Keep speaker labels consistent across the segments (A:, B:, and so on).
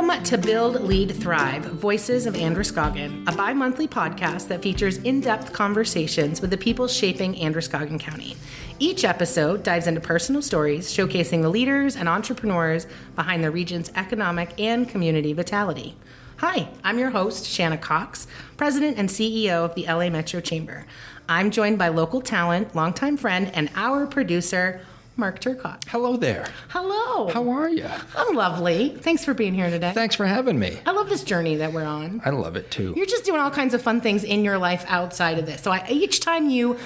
A: Welcome to Build, Lead, Thrive, Voices of Androscoggin, a bi-monthly podcast that features in-depth conversations with the people shaping Androscoggin County. Each episode dives into personal stories showcasing the leaders and entrepreneurs behind the region's economic and community vitality. Hi, I'm your host, Shanna Cox, President and CEO of the LA Metro Chamber. I'm joined by local talent, longtime friend, and our producer, Mark Turcotte.
B: Hello there.
A: Hello.
B: How are you?
A: I'm lovely. Thanks for being here today.
B: Thanks for having me.
A: I love this journey that we're on.
B: I love it too.
A: You're just doing all kinds of fun things in your life outside of this. So each time you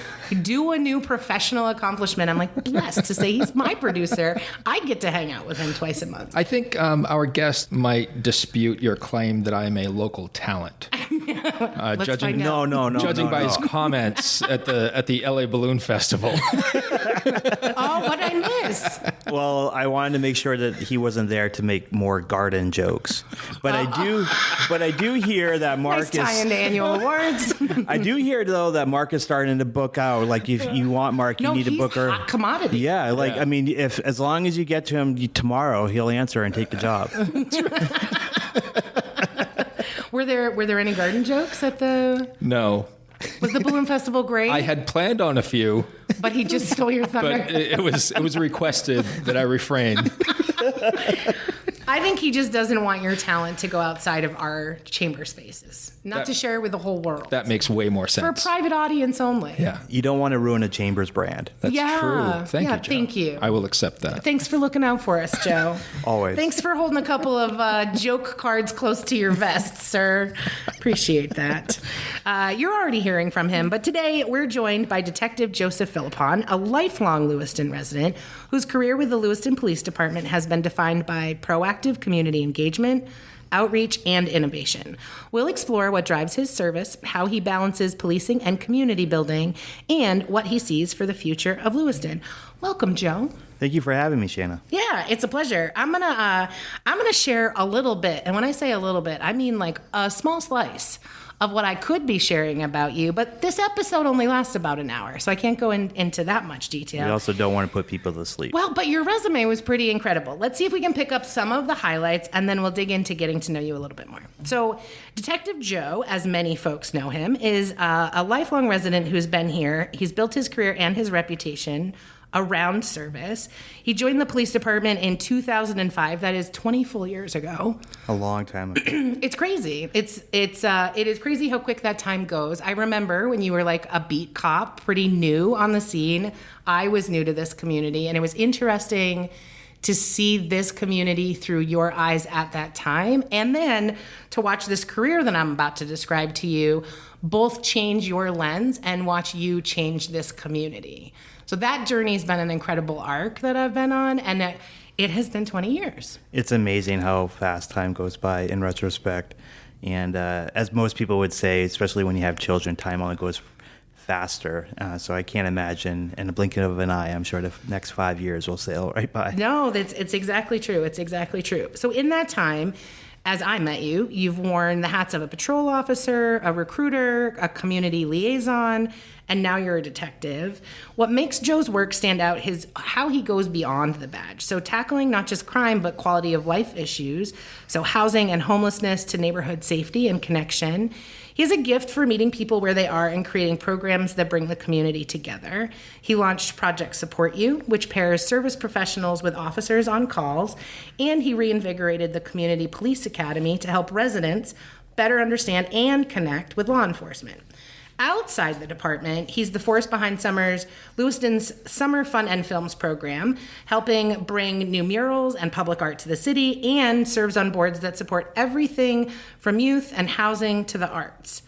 A: do a new professional accomplishment, I'm like blessed to say he's my producer. I get to hang out with him twice a month.
B: I think our guest might dispute your claim that I am a local talent. Judging by his comments at the LA Balloon Festival.
A: Oh, what I miss?
C: Well, I wanted to make sure that he wasn't there to make more garden jokes. But I do hear that Mark
A: nice tie into annual awards.
C: I do hear though that Mark is starting to book out. Like if you want Mark, you need to book her.
A: Hot commodity.
C: Yeah, I mean, if as long as you get to him tomorrow, he'll answer and take the job.
A: Were there any garden jokes at the?
B: No.
A: Was the Balloon Festival great?
B: I had planned on a few,
A: but he just stole your thunder.
B: But it was requested that I refrain.
A: I think he just doesn't want your talent to go outside of our chamber spaces, not to share with the whole world.
B: That makes way more sense.
A: For a private audience only.
B: Yeah.
C: You don't want to ruin a chamber's brand.
B: That's true. Thank you, Joe.
A: Thank you.
B: I will accept that.
A: Thanks for looking out for us, Joe.
C: Always.
A: Thanks for holding a couple of joke cards close to your vest, sir. Appreciate that. You're already hearing from him, but today we're joined by Detective Joseph Philippon, a lifelong Lewiston resident whose career with the Lewiston Police Department has been defined by proactive community engagement, outreach, and innovation. We'll explore what drives his service, how he balances policing and community building, and what he sees for the future of Lewiston. Welcome, Joe.
C: Thank you for having me, Shanna.
A: Yeah, it's a pleasure. I'm gonna share a little bit, and when I say a little bit, I mean like a small slice of what I could be sharing about you, but this episode only lasts about an hour, so I can't go into that much detail.
C: We also don't want to put people to sleep.
A: Well, but your resume was pretty incredible. Let's see if we can pick up some of the highlights, and then we'll dig into getting to know you a little bit more. So Detective Joe, as many folks know him, is a lifelong resident who's been here. He's built his career and his reputation around service. He joined the police department in 2005. That is 20 full years ago.
C: A long time ago.
A: It's crazy. It is crazy how quick that time goes. I remember when you were like a beat cop, pretty new on the scene. I was new to this community, and it was interesting to see this community through your eyes at that time, and then to watch this career that I'm about to describe to you both change your lens and watch you change this community. So that journey has been an incredible arc that I've been on, and it has been 20 years.
C: It's amazing how fast time goes by in retrospect. And as most people would say, especially when you have children, time only goes faster. So I can't imagine, in a blinking of an eye, I'm sure the next 5 years will sail right by.
A: No, it's exactly true. It's exactly true. So in that time, as I met you, you've worn the hats of a patrol officer, a recruiter, a community liaison, and now you're a detective. What makes Joe's work stand out is how he goes beyond the badge. So tackling not just crime, but quality of life issues. So housing and homelessness to neighborhood safety and connection. He has a gift for meeting people where they are and creating programs that bring the community together. He launched Project Support You, which pairs service professionals with officers on calls, and he reinvigorated the Community Police Academy to help residents better understand and connect with law enforcement. Outside the department, he's the force behind Lewiston's Summer Fun and Films program, helping bring new murals and public art to the city, and serves on boards that support everything from youth and housing to the arts.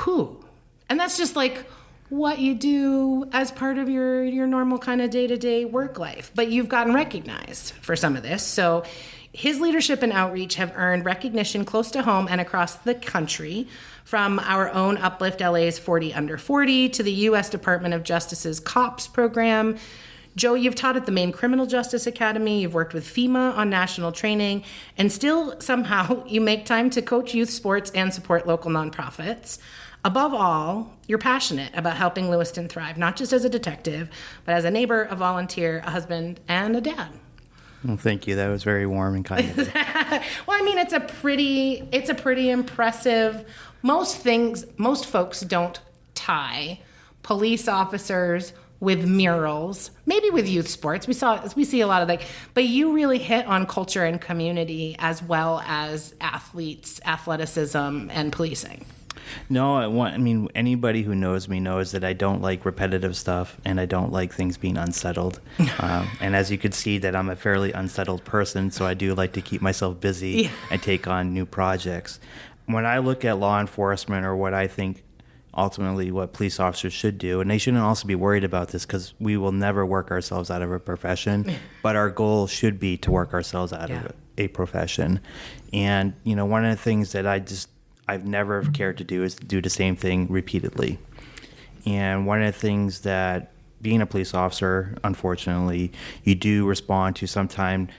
A: Whew. And that's just like what you do as part of your normal kind of day-to-day work life. But you've gotten recognized for some of this. So his leadership and outreach have earned recognition close to home and across the country, from our own Uplift LA's 40 Under 40 to the U.S. Department of Justice's COPS program. Joe, you've taught at the Maine Criminal Justice Academy, you've worked with FEMA on national training, and still somehow you make time to coach youth sports and support local nonprofits. Above all, you're passionate about helping Lewiston thrive, not just as a detective, but as a neighbor, a volunteer, a husband, and a dad.
C: Well, thank you. That was very warm and kind of you.
A: Well, I mean, it's a pretty impressive. Most folks don't tie police officers with murals, maybe with youth sports. We see a lot of but you really hit on culture and community as well as athletes, athleticism, and policing.
C: No, I mean, anybody who knows me knows that I don't like repetitive stuff, and I don't like things being unsettled. And as you could see, that I'm a fairly unsettled person, so I do like to keep myself busy and take on new projects. When I look at law enforcement, or what I think ultimately what police officers should do, and they shouldn't also be worried about this because we will never work ourselves out of a profession, but our goal should be to work ourselves out of a profession. And, one of the things that I've never cared to do is do the same thing repeatedly. And one of the things that being a police officer, unfortunately, you do respond to sometimes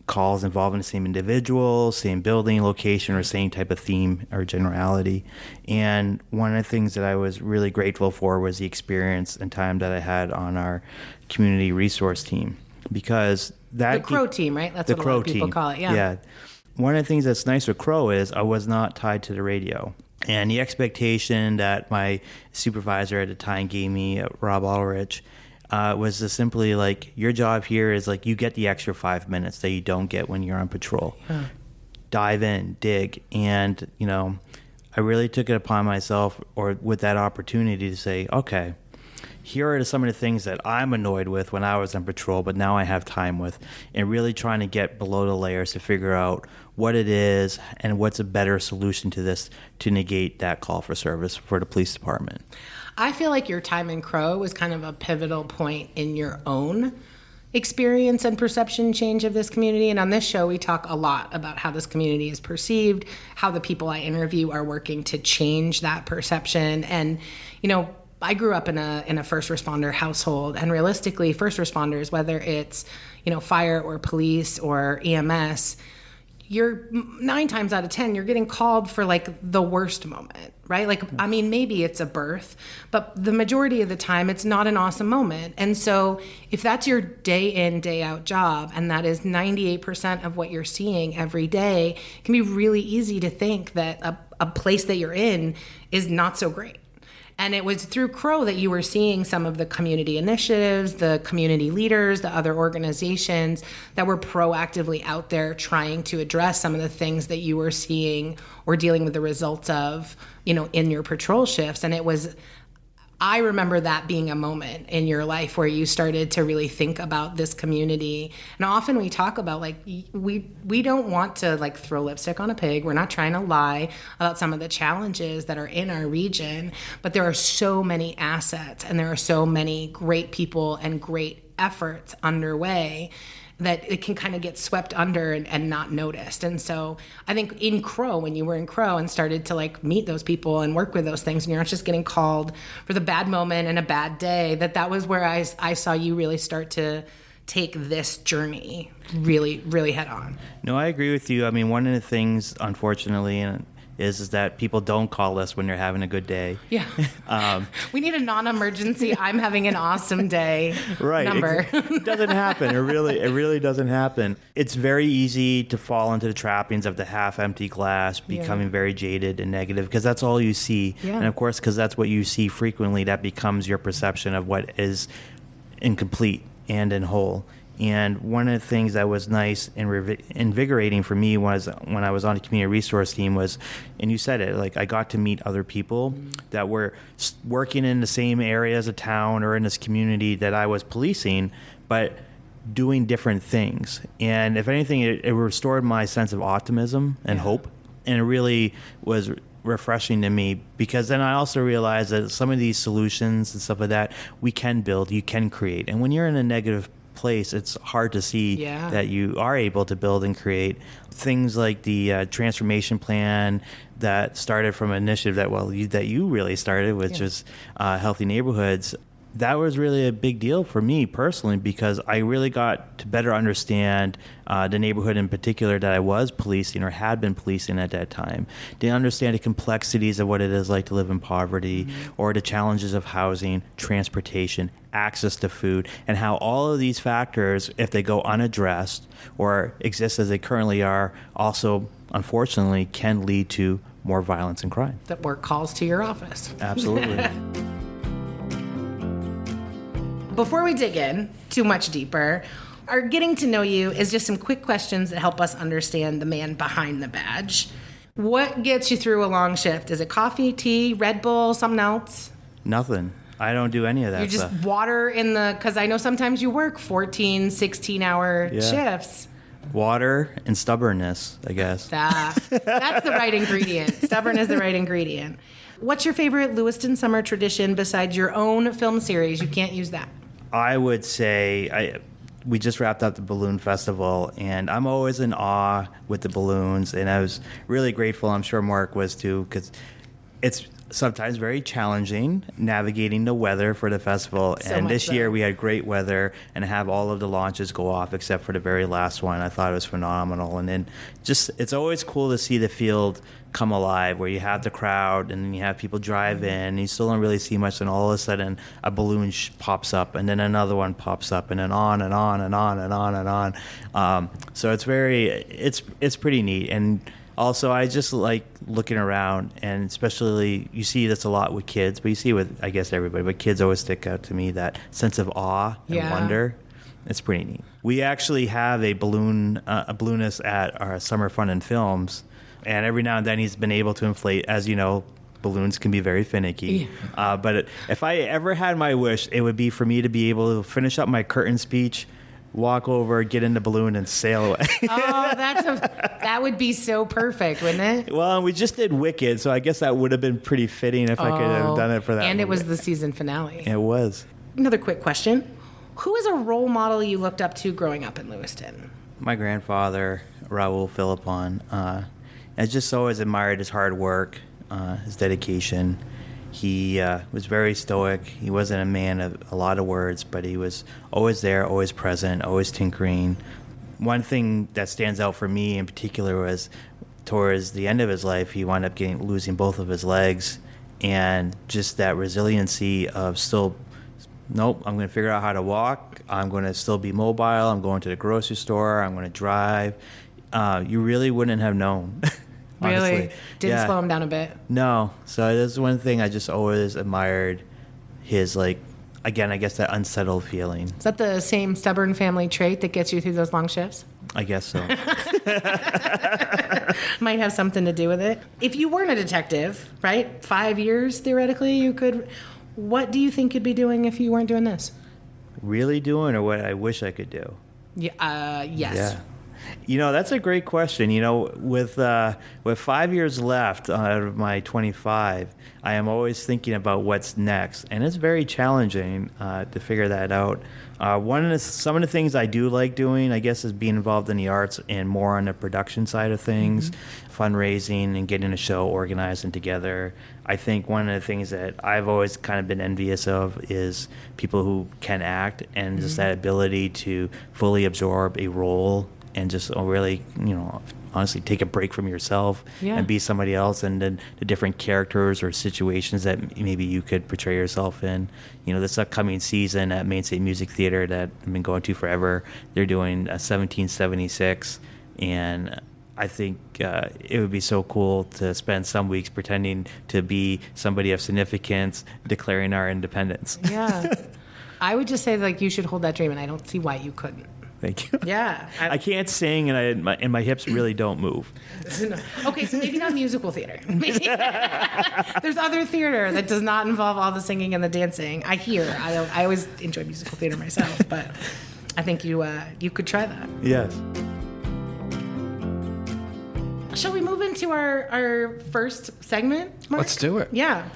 C: calls involving the same individual, same building, location, or same type of theme or generality. And one of the things that I was really grateful for was the experience and time that I had on our community resource team. Because that...
A: The CROW team, right? That's what a lot of people call it,
C: Yeah. One of the things that's nice with CROW is I was not tied to the radio. And the expectation that my supervisor at the time gave me, Rob Ulrich, was to simply your job here is you get the extra 5 minutes that you don't get when you're on patrol. Yeah. Dive in, dig. And, I really took it upon myself with that opportunity to say, okay, here are some of the things that I'm annoyed with when I was on patrol, but now I have time with, and really trying to get below the layers to figure out what it is and what's a better solution to this to negate that call for service for the police department.
A: I feel like your time in CROW was kind of a pivotal point in your own experience and perception change of this community. And on this show, we talk a lot about how this community is perceived, how the people I interview are working to change that perception. And, I grew up in a first responder household, and realistically, first responders, whether it's, fire or police or EMS, you're 9 times out of 10, you're getting called for the worst moment, right? Maybe it's a birth, but the majority of the time it's not an awesome moment. And so if that's your day in, day out job, and that is 98% of what you're seeing every day, it can be really easy to think that a place that you're in is not so great. And it was through CROW that you were seeing some of the community initiatives, the community leaders, the other organizations that were proactively out there trying to address some of the things that you were seeing or dealing with the results of, in your patrol shifts. And I remember that being a moment in your life where you started to really think about this community. And often we talk about we don't want to throw lipstick on a pig. We're not trying to lie about some of the challenges that are in our region, but there are so many assets and there are so many great people and great efforts underway that it can kind of get swept under and not noticed. And so I think in CROW, when you were in CROW and started to meet those people and work with those things, and you're not just getting called for the bad moment and a bad day, that was where I saw you really start to take this journey really, really head on.
C: No, I agree with you. I mean, one of the things, unfortunately, is that people don't call us when they're having a good day.
A: Yeah. We need a non-emergency, I'm having an awesome day number.
C: It doesn't happen. It really doesn't happen. It's very easy to fall into the trappings of the half-empty glass, becoming very jaded and negative, because that's all you see. Yeah. And of course, because that's what you see frequently, that becomes your perception of what is incomplete and in whole. And one of the things that was nice and invigorating for me was when I was on the community resource team was, and you said it, I got to meet other people that were working in the same area as a town or in this community that I was policing, but doing different things. And if anything, it restored my sense of optimism and hope. And it really was refreshing to me, because then I also realized that some of these solutions and stuff like that, we can build, you can create. And when you're in a negative place, it's hard to see that you are able to build and create things like the transformation plan that started from an initiative that you really started, which was Healthy Neighborhoods. That was really a big deal for me personally because I really got to better understand the neighborhood in particular that I was policing or had been policing at that time. To understand the complexities of what it is like to live in poverty or the challenges of housing, transportation, access to food, and how all of these factors, if they go unaddressed or exist as they currently are, also, unfortunately, can lead to more violence and crime.
A: That work calls to your office.
C: Absolutely.
A: Before we dig in too much deeper, our getting to know you is just some quick questions that help us understand the man behind the badge. What gets you through a long shift? Is it coffee, tea, Red Bull, something else?
C: Nothing. I don't do any of that stuff.
A: You just water in the, because I know sometimes you work 14, 16-hour shifts.
C: Water and stubbornness, I guess.
A: That's the right ingredient. Stubborn is the right ingredient. What's your favorite Lewiston summer tradition besides your own film series? You can't use that.
C: I would say we just wrapped up the balloon festival, and I'm always in awe with the balloons, and I was really grateful. I'm sure Mark was too, because it's sometimes very challenging navigating the weather for the festival.
A: So
C: and this
A: so.
C: year we had great weather and have all of the launches go off except for the very last one. I thought it was phenomenal. And then just it's always cool to see the field come alive where you have the crowd and then you have people drive in and you still don't really see much, and all of a sudden a balloon pops up and then another one pops up and then on and on and on and on and on. So it's pretty neat. And also, I just like looking around, and especially you see this a lot with kids, but you see it with, I guess, everybody, but kids always stick out to me, that sense of awe and wonder. It's pretty neat. We actually have a balloonist at our Summer Fun and Films, and every now and then he's been able to inflate, as you know, balloons can be very finicky. Yeah. But if I ever had my wish, it would be for me to be able to finish up my curtain speech, walk over, get in the balloon, and sail away.
A: Oh, that would be so perfect, wouldn't it?
C: Well, we just did Wicked, so I guess that would have been pretty fitting if I could have done it for that.
A: And
C: movie.
A: It was the season finale.
C: It was.
A: Another quick question. Who is a role model you looked up to growing up in Lewiston?
C: My grandfather, Raul Philippon. I just always admired his hard work, his dedication. He was very stoic. He wasn't a man of a lot of words, but he was always there, always present, always tinkering. One thing that stands out for me in particular was towards the end of his life, he wound up losing both of his legs, and just that resiliency of still, nope, I'm going to figure out how to walk. I'm going to still be mobile. I'm going to the grocery store. I'm going to drive. You really wouldn't have known. Honestly.
A: Really? Didn't slow him down a bit?
C: No. So that's one thing I just always admired, his, again, I guess that unsettled feeling.
A: Is that the same stubborn family trait that gets you through those long shifts?
C: I guess so.
A: Might have something to do with it. If you weren't a detective, right, 5 years, theoretically, you could... What do you think you'd be doing if you weren't doing this?
C: Really doing, or what I wish I could do?
A: Yes.
C: Yeah. That's a great question. With 5 years left out of my 25, I am always thinking about what's next, and it's very challenging to figure that out. Some of the things I do like doing, I guess, is being involved in the arts and more on the production side of things, fundraising and getting a show organized and together. I think one of the things that I've always kind of been envious of is people who can act and just that ability to fully absorb a role and just really, honestly take a break from yourself and be somebody else, and then the different characters or situations that maybe you could portray yourself in. This upcoming season at Main State Music Theater that I've been going to forever, they're doing 1776, and I think it would be so cool to spend some weeks pretending to be somebody of significance, declaring our independence.
A: Yeah. I would just say, you should hold that dream, and I don't see why you couldn't.
C: Thank you.
A: Yeah.
C: I can't sing, and my hips really don't move.
A: Okay, so maybe not musical theater. There's other theater that does not involve all the singing and the dancing. I always enjoy musical theater myself, but I think you could try that.
C: Yes.
A: Shall we move into our first segment, Mark?
B: Let's do it.
A: Yeah.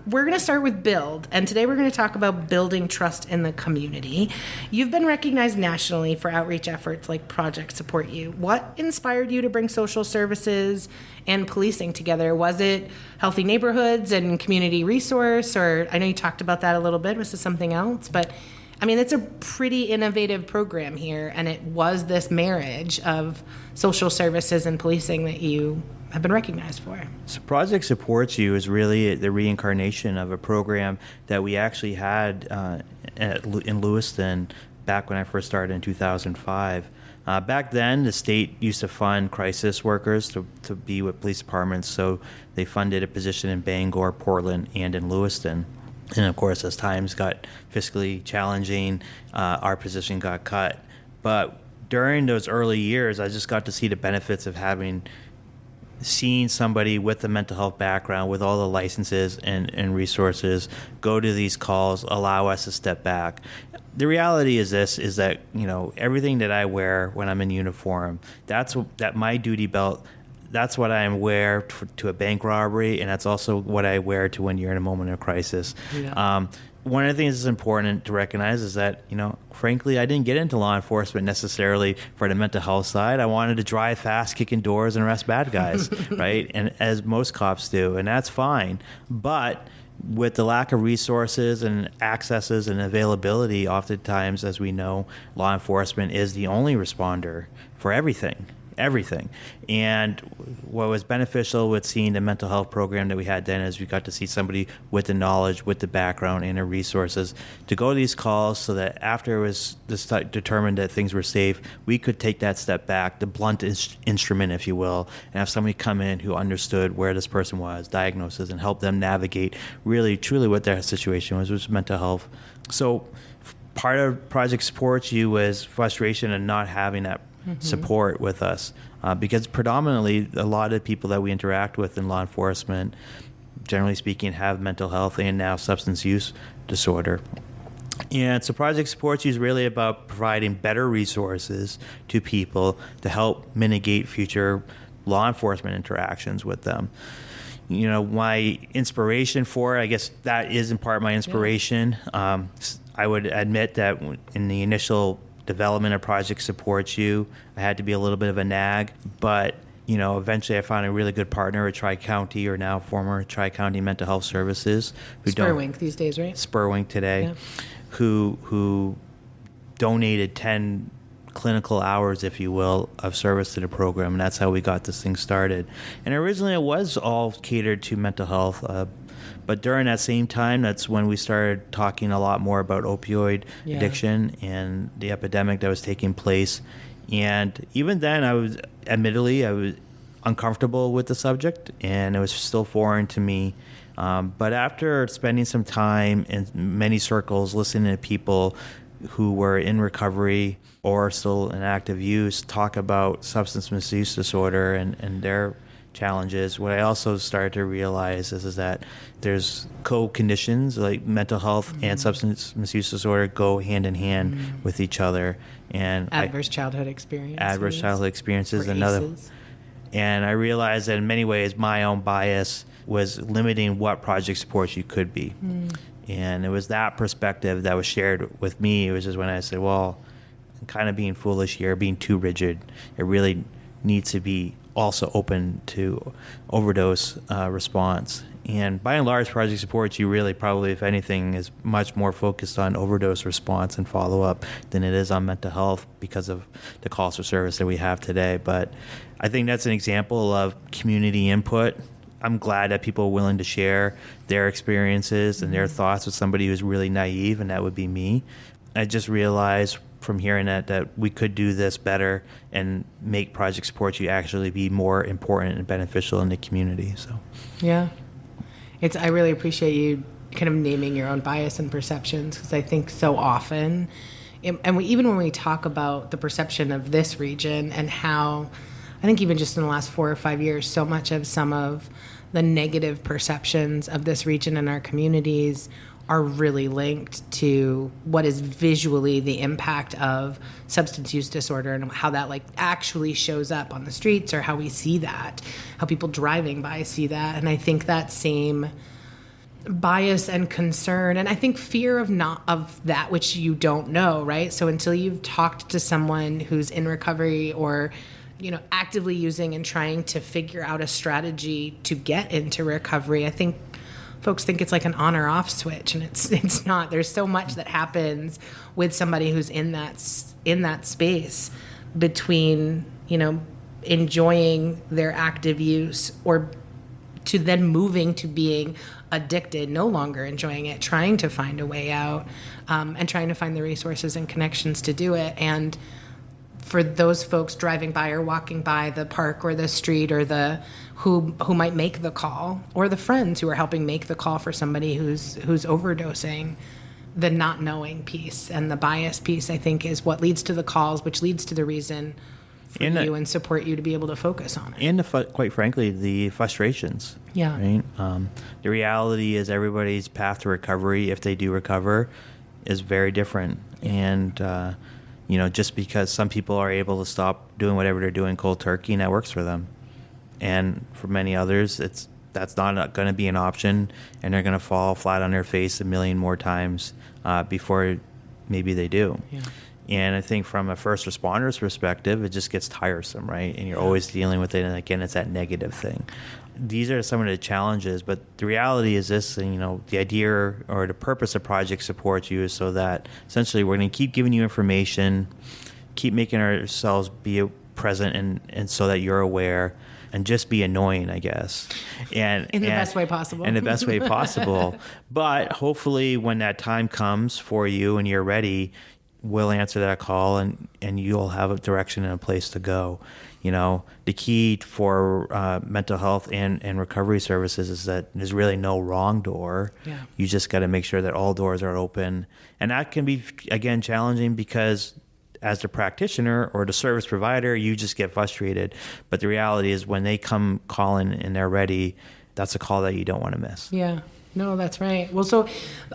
A: We're going to start with build, and today we're going to talk about building trust in the community. You've been recognized nationally for outreach efforts like Project Support You. What inspired you to bring social services and policing together? Was it healthy neighborhoods and community resource, or I know you talked about that a little bit. Was it something else? But I mean, it's a pretty innovative program here, and it was this marriage of social services and policing that you have been recognized for.
C: So Project Supports You is really the reincarnation of a program that we actually had in Lewiston back when I first started in 2005. Back then, the state used to fund crisis workers to be with police departments, so they funded a position in Bangor, Portland, and in Lewiston. And of course, as times got fiscally challenging, our position got cut. But during those early years, I just got to see the benefits of seeing somebody with a mental health background, with all the licenses and resources, go to these calls, allow us to step back. The reality is that, everything that I wear when I'm in uniform, that my duty belt, that's what I wear to a bank robbery, and that's also what I wear to when you're in a moment of crisis. Yeah. One of the things that's important to recognize is that, frankly, I didn't get into law enforcement necessarily for the mental health side. I wanted to drive fast, kick in doors, and arrest bad guys, right? And as most cops do, and that's fine. But with the lack of resources and accesses and availability, oftentimes, as we know, law enforcement is the only responder for everything. And what was beneficial with seeing the mental health program that we had then is we got to see somebody with the knowledge, with the background and the resources to go to these calls, so that after it was determined that things were safe, we could take that step back, the blunt instrument, if you will, and have somebody come in who understood where this person was, diagnosis, and help them navigate really, truly what their situation was, which was mental health. So part of Project Support You was frustration of not having that support with us, because predominantly a lot of people that we interact with in law enforcement, generally speaking, have mental health and now substance use disorder. And so Project Support You is really about providing better resources to people to help mitigate future law enforcement interactions with them. My inspiration for it, I guess that is in part my inspiration. Yeah. I would admit that in the initial development of Project Supports You, I had to be a little bit of a nag, but eventually I found a really good partner at Tri-County, or now former Tri-County Mental Health Services,
A: Spurwink these days, right?
C: Spurwink today, yeah. who donated 10 clinical hours, if you will, of service to the program, and that's how we got this thing started. And originally it was all catered to mental health, but during that same time, that's when we started talking a lot more about opioid addiction and the epidemic that was taking place. And even then, I was uncomfortable with the subject, and it was still foreign to me. But after spending some time in many circles, listening to people who were in recovery or still in active use talk about substance misuse disorder and their challenges, what I also started to realize is that there's co-conditions, like mental health and substance misuse disorder go hand in hand with each other. And
A: adverse childhood experiences
C: is another. And I realized that in many ways my own bias was limiting what Project Supports You could be. And it was that perspective that was shared with me. It was just when I said, well, I'm kind of being foolish here, being too rigid. It really needs to be also open to overdose response. And by and large, Project Supports You really probably, if anything, is much more focused on overdose response and follow-up than it is on mental health because of the calls for service that we have today. But I think that's an example of community input. I'm glad that people are willing to share their experiences and their thoughts with somebody who's really naive, and that would be me. I just realized from hearing that we could do this better and make Project Support You actually be more important and beneficial in the community. So,
A: yeah, I really appreciate you kind of naming your own bias and perceptions, because I think so often, even when we talk about the perception of this region and how, I think even just in the last 4 or 5 years, so much of some of the negative perceptions of this region and our communities are really linked to what is visually the impact of substance use disorder and how that like actually shows up on the streets, or how we see that, how people driving by see that. And I think that same bias and concern, and I think fear of that which you don't know, right? So until you've talked to someone who's in recovery, or actively using and trying to figure out a strategy to get into recovery, I think folks think it's like an on or off switch, and it's not. There's so much that happens with somebody who's in that space between enjoying their active use, or to then moving to being addicted, no longer enjoying it, trying to find a way out, and trying to find the resources and connections to do it. And for those folks driving by or walking by the park or the street, or who might make the call, or the friends who are helping make the call for somebody who's overdosing, the not knowing piece and the bias piece, I think, is what leads to the calls, which leads to the reason for you and support you to be able to focus on it.
C: And quite frankly, the frustrations.
A: Yeah.
C: Right? The reality is everybody's path to recovery, if they do recover, is very different. And just because some people are able to stop doing whatever they're doing cold turkey, and that works for them. And for many others, that's not going to be an option, and they're going to fall flat on their face a million more times before maybe they do. Yeah. And I think from a first responder's perspective, it just gets tiresome, right? And you're always dealing with it, and again, it's that negative thing. These are some of the challenges, but the reality is this, and, the idea or the purpose of Project Support You is so that essentially we're going to keep giving you information, keep making ourselves be present, and so that you're aware, and just be annoying, I guess. And
A: in the best way possible.
C: In the best way possible. But hopefully when that time comes for you and you're ready, we'll answer that call, and you'll have a direction and a place to go. The key for mental health and recovery services is that there's really no wrong door.
A: Yeah.
C: You just got to make sure that all doors are open. And that can be, again, challenging because as the practitioner or the service provider, you just get frustrated. But the reality is when they come calling and they're ready, that's a call that you don't want to miss.
A: Yeah. No, that's right. Well, so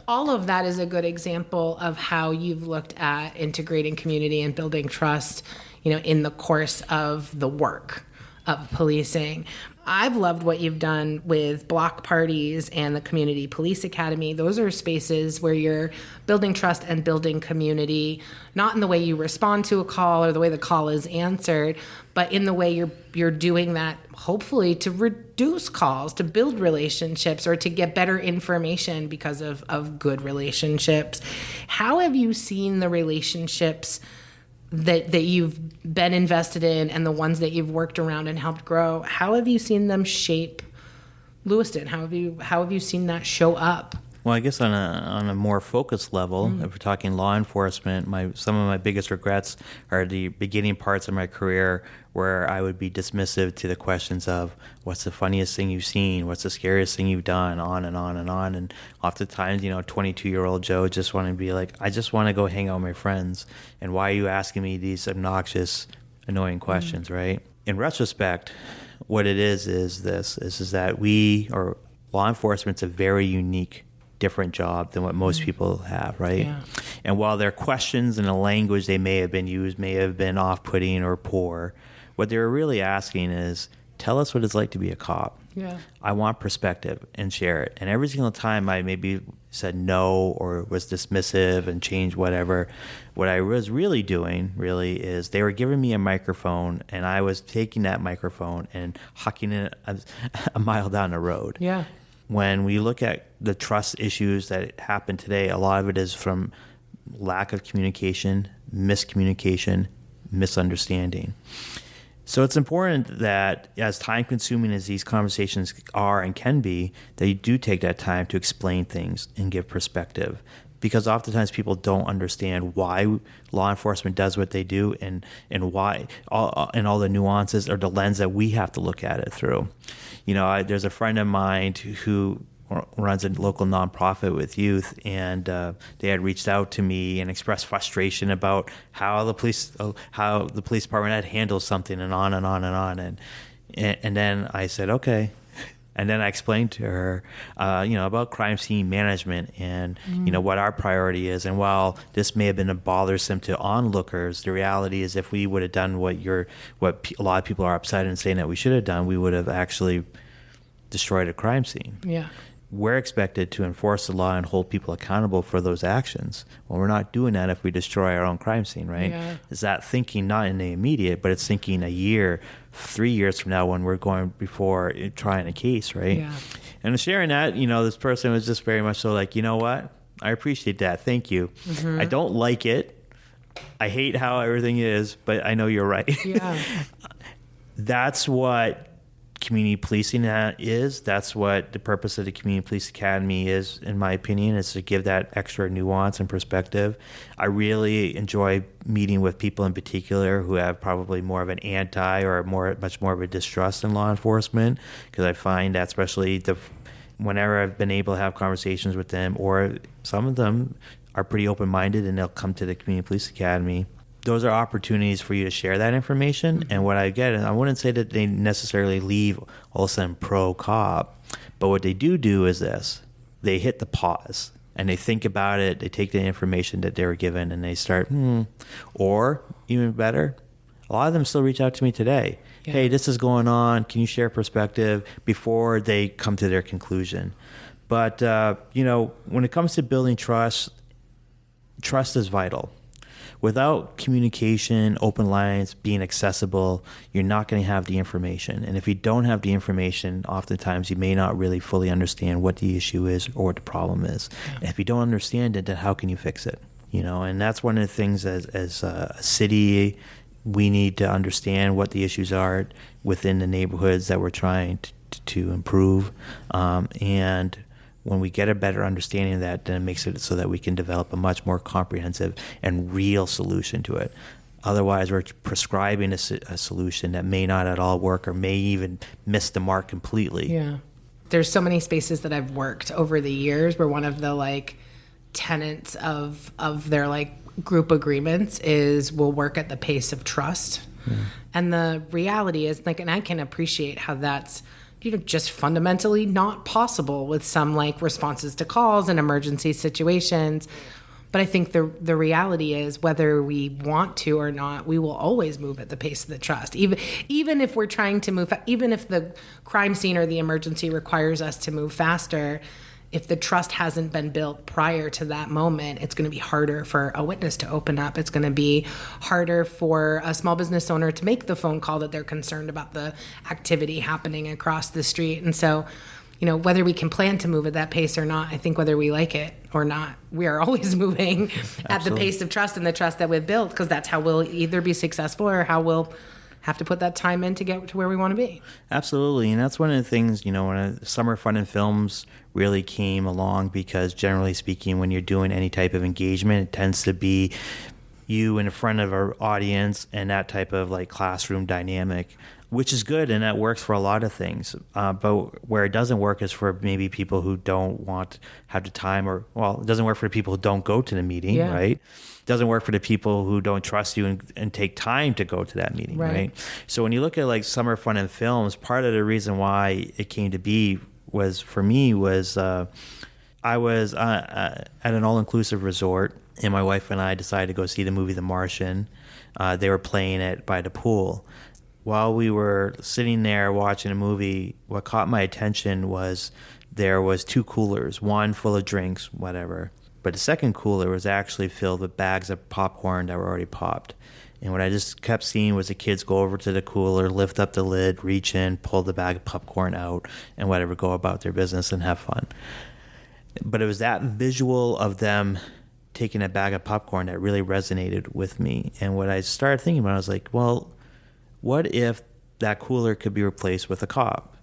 A: all of that is a good example of how you've looked at integrating community and building trust, in the course of the work of policing. I've loved what you've done with block parties and the Community Police Academy. Those are spaces where you're building trust and building community, not in the way you respond to a call or the way the call is answered, but in the way you're doing that, hopefully to reduce calls, to build relationships, or to get better information because of good relationships. How have you seen the relationships that you've been invested in and the ones that you've worked around and helped grow? How have you seen them shape Lewiston? How have you seen that show up?
C: Well, I guess on a more focused level, if we're talking law enforcement, some of my biggest regrets are the beginning parts of my career where I would be dismissive to the questions of what's the funniest thing you've seen, what's the scariest thing you've done, on and on and on. And oftentimes, 22-year-old Joe just want to be like, I just want to go hang out with my friends. And why are you asking me these obnoxious, annoying questions, right? In retrospect, what it is that law enforcement's a very unique, different job than what most people have, right?
A: Yeah.
C: And while their questions and the language they may have been used may have been off-putting or poor, what they were really asking is, tell us what it's like to be a cop.
A: Yeah.
C: I want perspective and share it. And every single time I maybe said no or was dismissive and changed whatever, what I was really doing is they were giving me a microphone and I was taking that microphone and hucking it a mile down the road.
A: Yeah.
C: When we look at the trust issues that happen today, a lot of it is from lack of communication, miscommunication, misunderstanding. So it's important that, as time-consuming as these conversations are and can be, that you do take that time to explain things and give perspective. Because oftentimes people don't understand why law enforcement does what they do and why all the nuances or the lens that we have to look at it through. There's a friend of mine who runs a local nonprofit with youth, and they had reached out to me and expressed frustration about how the police department had handled something, and on and on and on. And then I said, okay, And then I explained to her, about crime scene management and, what our priority is. And while this may have been bothersome to onlookers, the reality is if we would have done what a lot of people are upset and saying that we should have done, we would have actually destroyed a crime scene.
A: Yeah.
C: We're expected to enforce the law and hold people accountable for those actions. Well, we're not doing that if we destroy our own crime scene, right?
A: Yeah.
C: Is that thinking not in the immediate, but it's thinking a year, 3 years from now when we're going before trying a case, right?
A: Yeah.
C: And sharing that, this person was just very much so like, you know what? I appreciate that. Thank you. Mm-hmm. I don't like it. I hate how everything is, but I know you're right.
A: Yeah.
C: That's what community policing is. That's what the purpose of the Community Police Academy is, in my opinion, is to give that extra nuance and perspective. I really enjoy meeting with people in particular who have probably more of an anti or much more of a distrust in law enforcement, because I find that especially whenever I've been able to have conversations with them, or some of them are pretty open-minded and they'll come to the Community Police Academy, those are opportunities for you to share that information. Mm-hmm. And what I get, and I wouldn't say that they necessarily leave all of a sudden pro-cop, but what they do is this. They hit the pause and they think about it. They take the information that they were given and they start, or even better, a lot of them still reach out to me today. Yeah. Hey, this is going on. Can you share perspective before they come to their conclusion? But, when it comes to building trust is vital. Without communication, open lines, being accessible, you're not going to have the information. And if you don't have the information, oftentimes you may not really fully understand what the issue is or what the problem is. Yeah. And if you don't understand it, then how can you fix it? And that's one of the things as a city, we need to understand what the issues are within the neighborhoods that we're trying to improve. And when we get a better understanding of that, then it makes it so that we can develop a much more comprehensive and real solution to it. Otherwise, we're prescribing a solution that may not at all work or may even miss the mark completely.
A: Yeah. There's so many spaces that I've worked over the years where one of the tenets of their group agreements is we'll work at the pace of trust. Yeah. And the reality is and I can appreciate how that's just fundamentally not possible with some responses to calls and emergency situations. But I think the reality is whether we want to or not, we will always move at the pace of the trust. Even if we're trying to move, even if the crime scene or the emergency requires us to move faster, if the trust hasn't been built prior to that moment, it's going to be harder for a witness to open up. It's going to be harder for a small business owner to make the phone call that they're concerned about the activity happening across the street. And so, whether we can plan to move at that pace or not, I think whether we like it or not, we are always moving at the pace of trust and the trust that we've built, because that's how we'll either be successful or how we'll have to put that time in to get to where we want to be.
C: Absolutely. And that's one of the things, when Summer Fun and Films really came along, because generally speaking, when you're doing any type of engagement, it tends to be you in front of our audience and that type of classroom dynamic, which is good and that works for a lot of things. But where it doesn't work is for maybe people who don't have the time, it doesn't work for the people who don't go to the meeting, yeah. Right? It doesn't work for the people who don't trust you and take time to go to that meeting, right? So when you look at Summer Fun and Films, part of the reason why it came to be was I was at an all-inclusive resort, and my wife and I decided to go see the movie The Martian. They were playing it by the pool. While we were sitting there watching a movie, what caught my attention was there was 2 coolers, one full of drinks, whatever. But the second cooler was actually filled with bags of popcorn that were already popped. And what I just kept seeing was the kids go over to the cooler, lift up the lid, reach in, pull the bag of popcorn out, and whatever, go about their business and have fun. But it was that visual of them taking a bag of popcorn that really resonated with me. And what I started thinking about, I was like, well, what if that cooler could be replaced with a cop?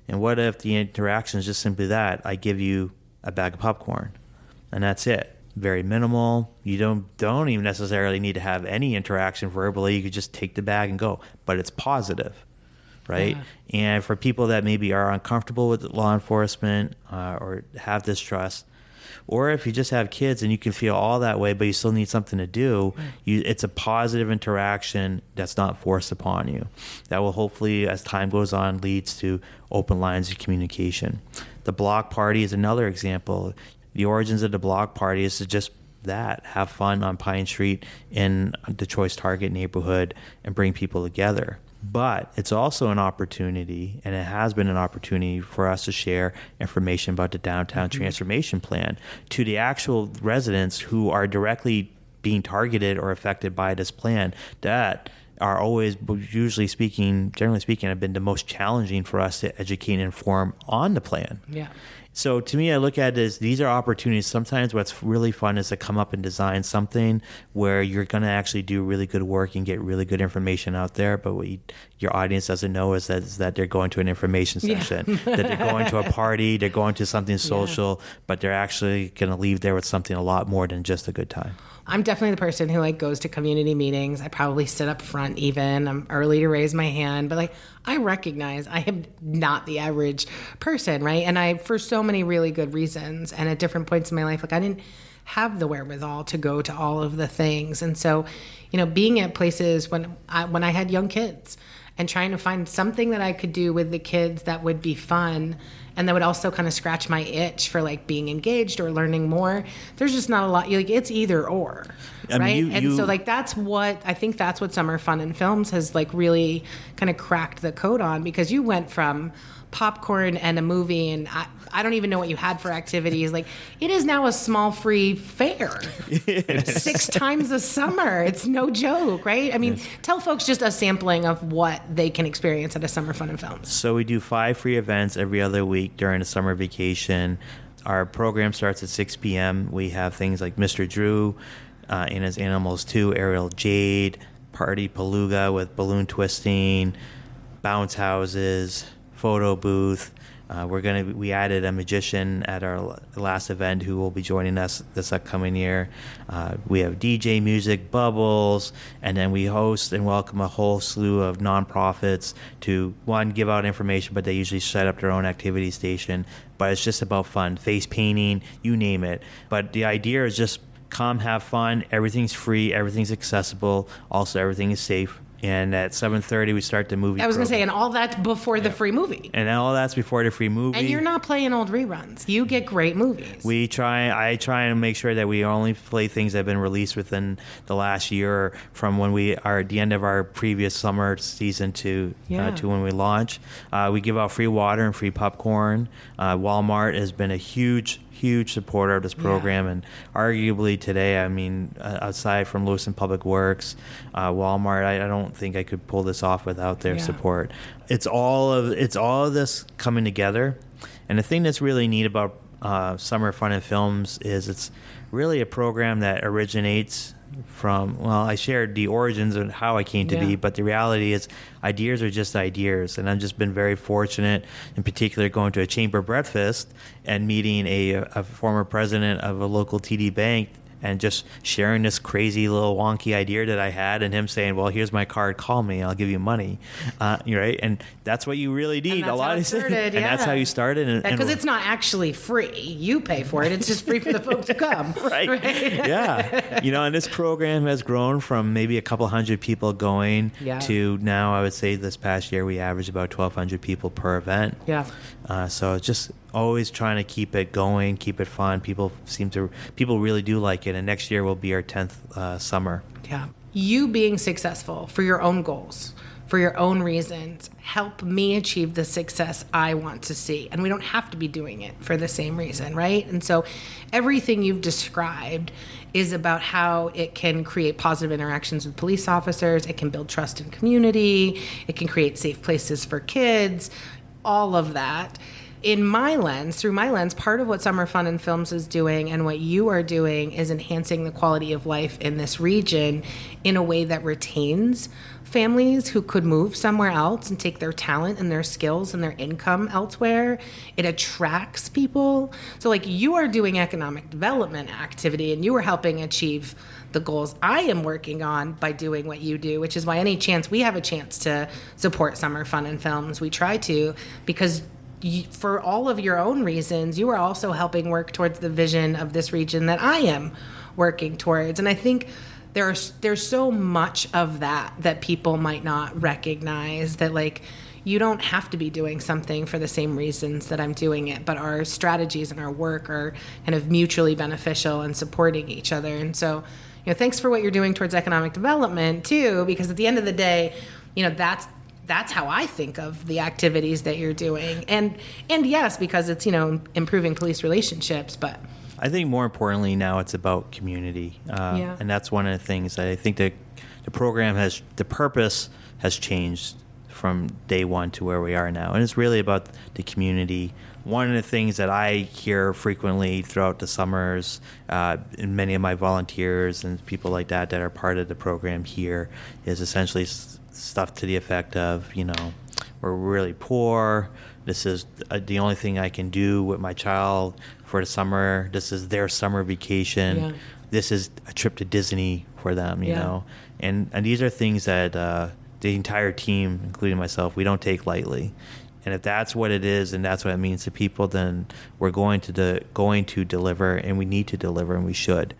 C: And what if the interaction is just simply that? I give you a bag of popcorn, and that's it. Very minimal. You don't even necessarily need to have any interaction verbally. You could just take the bag and go. But it's positive, right? Yeah. And for people that maybe are uncomfortable with law enforcement or have distrust, Or if you just have kids and you can feel all that way, but you still need something to do, it's a positive interaction that's not forced upon you. That will hopefully, as time goes on, leads to open lines of communication. The block party is another example. The origins of the block party is to just have fun on Pine Street in the Choice Target neighborhood and bring people together. But it's also an opportunity, and it has been an opportunity for us to share information about the downtown transformation plan to the actual residents who are directly being targeted or affected by this plan that are always, generally speaking, have been the most challenging for us to educate and inform on the plan.
A: Yeah.
C: So to me, I look at it as these are opportunities. Sometimes what's really fun is to come up and design something where you're going to actually do really good work and get really good information out there. But what your audience doesn't know is that they're going to an information session, that they're going to a party, they're going to something social, but they're actually going to leave there with something a lot more than just a good time.
A: I'm definitely the person who goes to community meetings. I probably sit up front even. I'm early to raise my hand, but I recognize I am not the average person, right? And for so many really good reasons and at different points in my life, I didn't have the wherewithal to go to all of the things. And so, being at places when I had young kids and trying to find something that I could do with the kids that would be fun and that would also kind of scratch my itch for being engaged or learning more. There's just not a lot. It's either or, right? So that's what I think. That's what Summer Fun and Films has really kind of cracked the code on, because you went from popcorn and a movie, and I don't even know what you had for activities. It is now a small free fare, 6 times a summer. It's no joke, right? I mean, tell folks just a sampling of what they can experience at a Summer Fun and Films.
C: So we do 5 free events every other week during the summer vacation. Our program starts at 6 p.m. We have things like Mr. Drew and his Animals 2, Ariel Jade, Party Palooga with balloon twisting, bounce houses, photo booth. We added a magician at our last event who will be joining us this upcoming year. We have DJ music, bubbles, and then we host and welcome a whole slew of nonprofits to, one, give out information, but they usually set up their own activity station. But it's just about fun, face painting, you name it. But the idea is just come, have fun. Everything's free, everything's accessible. Also, everything is safe. And at 7:30, we start the movie.
A: I was going to say, and all that's before the free movie.
C: And all that's before the free movie.
A: And you're not playing old reruns. You get great movies.
C: I try and make sure that we only play things that have been released within the last year, from when we are at the end of our previous summer season to when we launch. We give out free water and free popcorn. Walmart has been a huge supporter of this program, and arguably today, outside from Lewiston Public Works, Walmart, I don't think I could pull this off without their support. It's all of this coming together, and the thing that's really neat about Summer Fun and Films is it's really a program that originates from, I shared the origins of how I came to be, but the reality is ideas are just ideas. And I've just been very fortunate, in particular, going to a chamber breakfast and meeting a former president of a local TD bank and just sharing this crazy little wonky idea that I had, and him saying, well, here's my card, call me, I'll give you money. Right? And that's what you really need.
A: And
C: that's how you started.
A: Because it's not actually free. You pay for it. It's just free for the folks to come.
C: Right. Yeah. And this program has grown from maybe a couple hundred people going to now, I would say this past year, we averaged about 1,200 people per event.
A: Yeah.
C: So it's just always trying to keep it going, keep it fun. People really do like it. And next year will be our 10th summer.
A: Yeah. You being successful for your own goals, for your own reasons, help me achieve the success I want to see. And we don't have to be doing it for the same reason, right? And so everything you've described is about how it can create positive interactions with police officers. It can build trust in community. It can create safe places for kids, all of that. Through my lens, part of what Summer Fun and Films is doing and what you are doing is enhancing the quality of life in this region in a way that retains families who could move somewhere else and take their talent and their skills and their income elsewhere. It attracts people. So you are doing economic development activity, and you are helping achieve the goals I am working on by doing what you do, which is why any chance we have a chance to support Summer Fun and Films, we try to, because for all of your own reasons, you are also helping work towards the vision of this region that I am working towards. And I think there's so much of that people might not recognize, that like, you don't have to be doing something for the same reasons that I'm doing it, but our strategies and our work are kind of mutually beneficial and supporting each other. And so, thanks for what you're doing towards economic development too, because at the end of the day, that's how I think of the activities that you're doing. And yes, because it's, improving police relationships, but
C: I think more importantly now it's about community. And that's one of the things that I think that the program the purpose has changed from day one to where we are now. And it's really about the community. One of the things that I hear frequently throughout the summers, and many of my volunteers and people like that are part of the program here, is essentially stuff to the effect of, we're really poor. This is the only thing I can do with my child for the summer. This is their summer vacation. Yeah. This is a trip to Disney for them, you know. And these are things that the entire team, including myself, we don't take lightly. And if that's what it is and that's what it means to people, then we're going to deliver, and we need to deliver, and we should.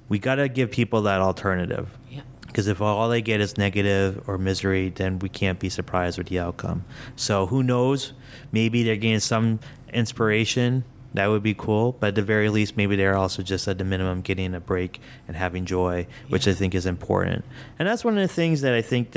C: We got to give people that alternative. Yeah. Because if all they get is negative or misery, then we can't be surprised with the outcome. So who knows? Maybe they're getting some inspiration. That would be cool. But at the very least, maybe they're also just at the minimum getting a break and having joy, which I think is important. And that's one of the things that I think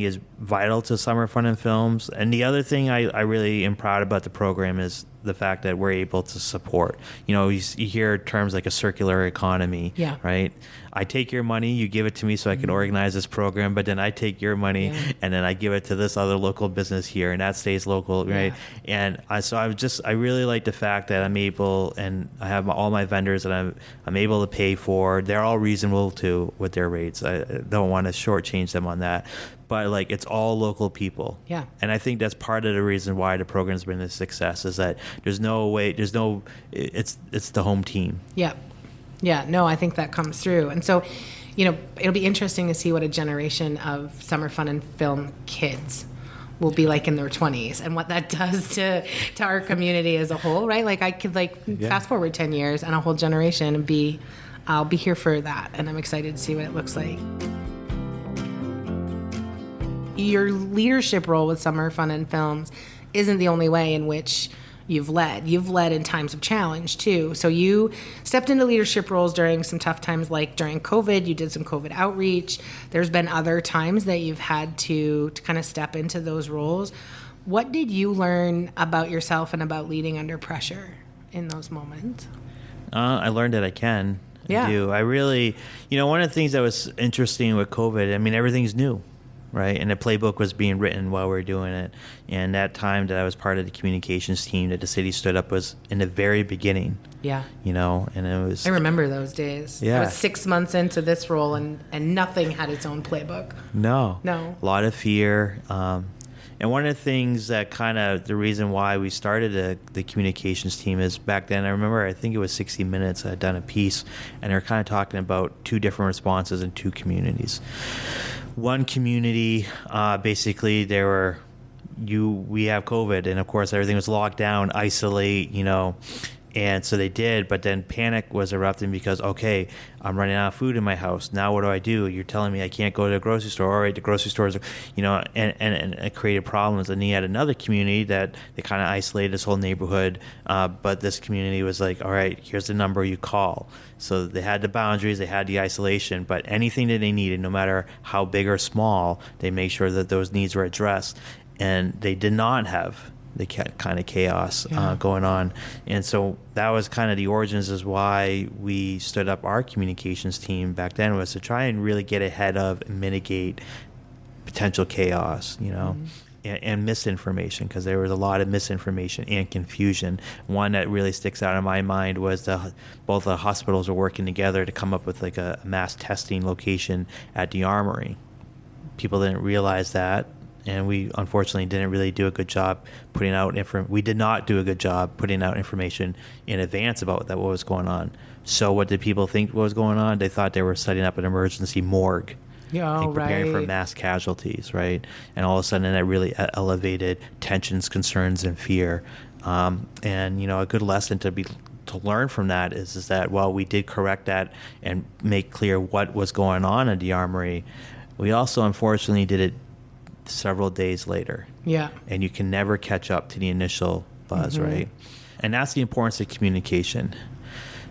C: is vital to summer fun and films. And the other thing I really am proud about the program is the fact that we're able to support. You hear terms like a circular economy, right? I take your money, you give it to me so I can organize this program, but then I take your money and then I give it to this other local business here, and that stays local, right? And I really like the fact that I'm able, and I have all my vendors that I'm able to pay for. They're all reasonable too with their rates. I don't want to shortchange them on that. But like, it's all local people. Yeah. And I think that's part of the reason why the program's been a success, is that it's the home team.
A: Yeah. Yeah, no, I think that comes through. And so, it'll be interesting to see what a generation of summer fun and film kids will be like in their 20s, and what that does to our community as a whole, right? Like, I could fast forward 10 years and a whole generation and I'll be here for that. And I'm excited to see what it looks like. Your leadership role with Summer Fun and Films isn't the only way in which you've led. You've led in times of challenge too. So you stepped into leadership roles during some tough times, like during COVID. You did some COVID outreach. There's been other times that you've had to kind of step into those roles. What did you learn about yourself and about leading under pressure in those moments?
C: I learned that I can. Yeah. I really, one of the things that was interesting with COVID, everything's new. Right, and the playbook was being written while we were doing it. And that time that I was part of the communications team that the city stood up was in the very beginning. Yeah. And it was...
A: I remember those days. Yeah. I was 6 months into this role, and nothing had its own playbook.
C: No. A lot of fear. And one of the things that the reason why we started the communications team is, back then, I remember, I think it was 60 Minutes, I had done a piece, and they were kind of talking about two different responses in two communities. One community, basically, we have COVID, and of course everything was locked down, isolate, and so they did, but then panic was erupting because, okay, I'm running out of food in my house. Now what do? You're telling me I can't go to the grocery store. All right, the grocery stores, and it created problems. And you had another community that they kind of isolated this whole neighborhood, but this community was like, all right, here's the number you call. So they had the boundaries, they had the isolation, but anything that they needed, no matter how big or small, they made sure that those needs were addressed. And they did not have the kind of chaos going on. And so that was kind of the origins is why we stood up our communications team back then, was to try and really get ahead of and mitigate potential chaos, and misinformation, because there was a lot of misinformation and confusion. One that really sticks out in my mind was both the hospitals were working together to come up with like a mass testing location at the Armory. People didn't realize that. And we unfortunately didn't really do a good job putting out we did not do a good job putting out information in advance about what was going on. So what did people think was going on? They thought they were setting up an emergency morgue. preparing for mass casualties, right? And all of a sudden that really elevated tensions, concerns, and fear. And a good lesson to learn from that is that while we did correct that and make clear what was going on at the armory, we also unfortunately did it several days later.
A: Yeah.
C: And you can never catch up to the initial buzz, right? And that's the importance of communication.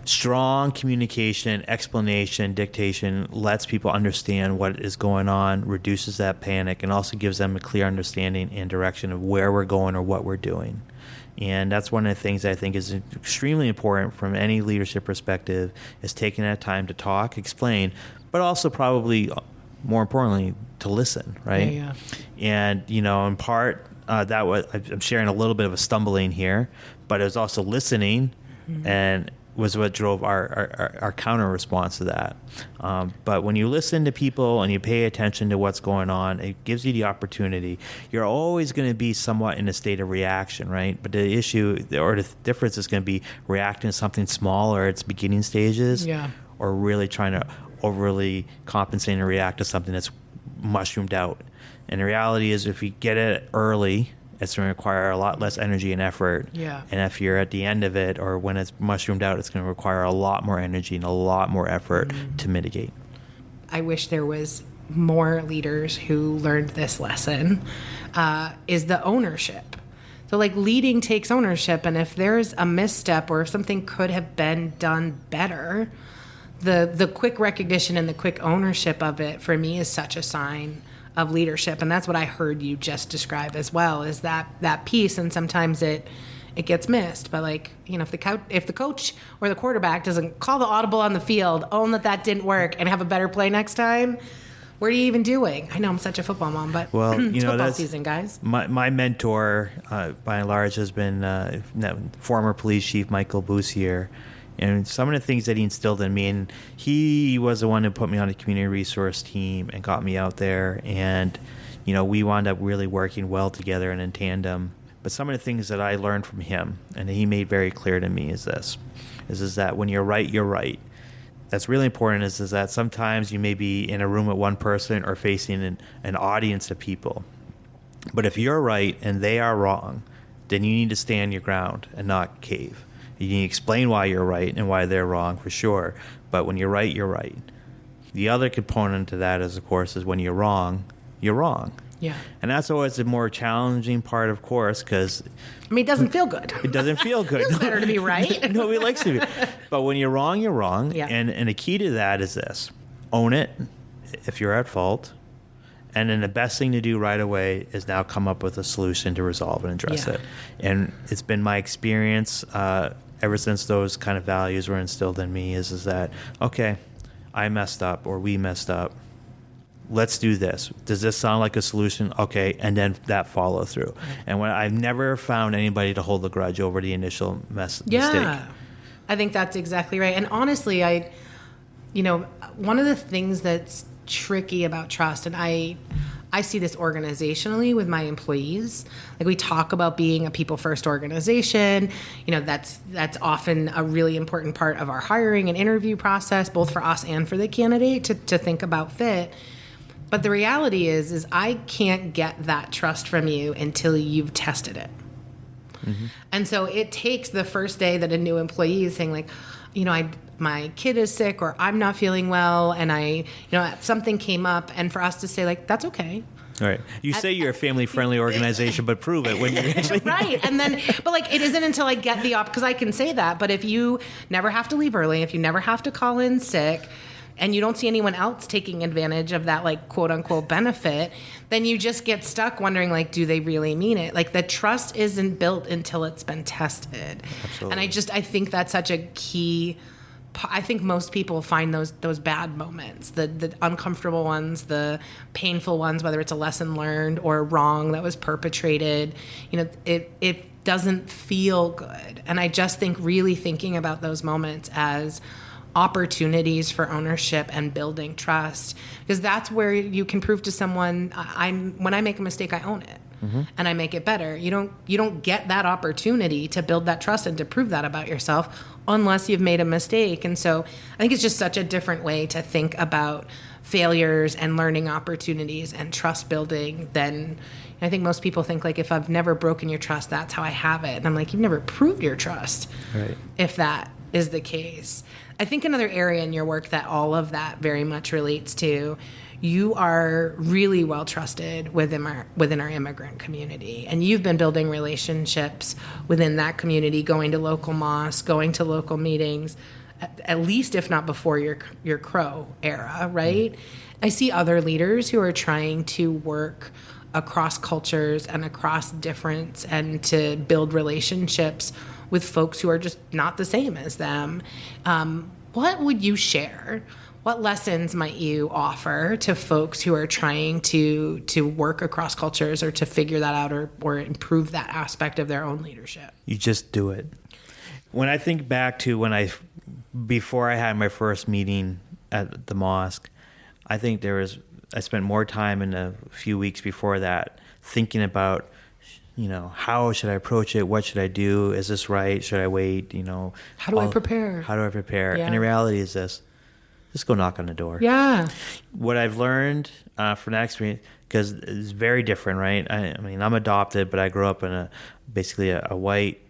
C: Strong communication, explanation, dictation lets people understand what is going on, reduces that panic, and also gives them a clear understanding and direction of where we're going or what we're doing. And that's one of the things I think is extremely important from any leadership perspective, is taking that time to talk, explain, but also probably more importantly, to listen, right?
A: Yeah.
C: And, in part, I'm sharing a little bit of a stumbling here, but it was also listening and was what drove our counter response to that. But when you listen to people and you pay attention to what's going on, it gives you the opportunity. You're always going to be somewhat in a state of reaction, right? But the issue or the difference is going to be reacting to something small or its beginning stages, or really trying to overly compensate and react to something that's mushroomed out. And the reality is, if you get it early, it's going to require a lot less energy and effort.
A: Yeah.
C: And if you're at the end of it, or when it's mushroomed out, it's going to require a lot more energy and a lot more effort to mitigate.
A: I wish there was more leaders who learned this lesson, is the ownership. So leading takes ownership. And if there's a misstep or if something could have been done better, the quick recognition and the quick ownership of it, for me, is such a sign of leadership. And that's what I heard you just describe as well, is that piece. And sometimes it gets missed. But if the coach or the quarterback doesn't call the audible on the field, own that didn't work, and have a better play next time, what are you even doing? I know I'm such a football mom, but it's football season, guys.
C: My mentor, by and large, has been former police chief Michael Boussier. And some of the things that he instilled in me, and he was the one who put me on the community resource team and got me out there. And, we wound up really working well together and in tandem. But some of the things that I learned from him, and he made very clear to me, is that when you're right, you're right. That's really important, is that sometimes you may be in a room with one person or facing an audience of people. But if you're right and they are wrong, then you need to stand your ground and not cave. You can explain why you're right and why they're wrong, for sure. But when you're right, you're right. The other component to that is, of course, is when you're wrong, you're wrong.
A: Yeah.
C: And that's always the more challenging part, of course, because...
A: it doesn't feel good.
C: It doesn't feel good. It feels
A: better to be right.
C: Nobody likes to be. But when you're wrong, you're wrong.
A: Yeah.
C: And the key to that is this. Own it if you're at fault. And then the best thing to do right away is now come up with a solution to resolve and address it. And it's been my experience ever since those kind of values were instilled in me is that, okay, I messed up or we messed up. Let's do this. Does this sound like a solution? Okay, and then that follow through. And when I've never found anybody to hold a grudge over the initial mistake.
A: I think that's exactly right. And honestly, one of the things that's tricky about trust, and I see this organizationally with my employees. We talk about being a people first organization. That's often a really important part of our hiring and interview process, both for us and for the candidate to think about fit. But the reality is I can't get that trust from you until you've tested it. Mm-hmm. And so it takes the first day that a new employee is saying my kid is sick or I'm not feeling well and something came up, and for us to say that's okay.
C: All right. You say you're a family-friendly organization, but prove it when you're actually...
A: Right. And then, but it isn't until I get the because I can say that, but if you never have to leave early, if you never have to call in sick, and you don't see anyone else taking advantage of that quote unquote benefit, then you just get stuck wondering do they really mean it? The trust isn't built until it's been tested.
C: Absolutely.
A: And I think that's such a key. I think most people find those bad moments, the uncomfortable ones, the painful ones, whether it's a lesson learned or a wrong that was perpetrated, it doesn't feel good. And I just think really thinking about those moments as opportunities for ownership and building trust, because that's where you can prove to someone, when I make a mistake, I own it. Mm-hmm. And I make it better. You don't get that opportunity to build that trust and to prove that about yourself unless you've made a mistake. And so I think it's just such a different way to think about failures and learning opportunities and trust building, then I think most people think like, if I've never broken your trust, that's how I have it. And I'm like, you've never proved your trust.
C: Right.
A: If that is the case. I think another area in your work that all of that very much relates to, you are really well trusted within our immigrant community. And you've been building relationships within that community, going to local mosques, going to local meetings, at least if not before your Crow era, right? I see other leaders who are trying to work across cultures and across difference and to build relationships with folks who are just not the same as them. What would you share? What lessons might you offer to folks who are trying to work across cultures or to figure that out or improve that aspect of their own leadership?
C: You just do it. When I think back to before I had my first meeting at the mosque, I think I spent more time in a few weeks before that thinking about, how should I approach it? What should I do? Is this right? Should I wait?
A: How do I prepare?
C: Yeah. And the reality is this. Just go knock on the door.
A: Yeah.
C: What I've learned from that experience, because it's very different, right? I mean, I'm adopted, but I grew up in basically a white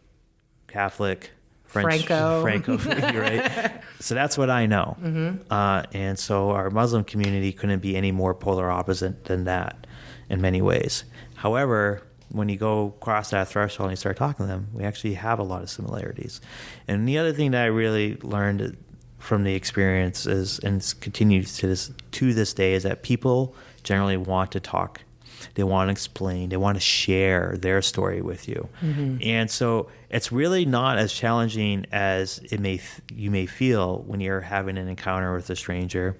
C: Catholic Franco, right? So that's what I know. Mm-hmm. And so our Muslim community couldn't be any more polar opposite than that in many ways. However, when you go across that threshold and you start talking to them, we actually have a lot of similarities. And the other thing that I really learned from the experience is, and continues to this day, is that people generally want to talk. They want to explain. They want to share their story with you. Mm-hmm. And so it's really not as challenging as you may feel when you're having an encounter with a stranger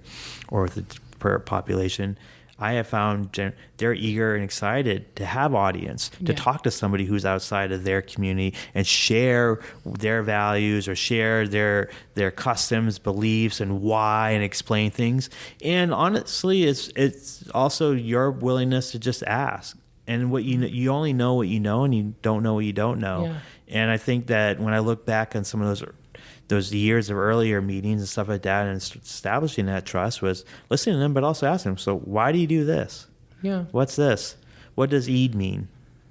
C: or with the population. I have found they're eager and excited to have audience, to talk to somebody who's outside of their community and share their values or share their customs, beliefs, and why, and explain things. And honestly, it's also your willingness to just ask. And what you only know what you know, and you don't know what you don't know. Yeah. And I think that when I look back on some of those years of earlier meetings and stuff like that, and establishing that trust was listening to them, but also asking them, so why do you do this? Yeah. What's this? What does Eid mean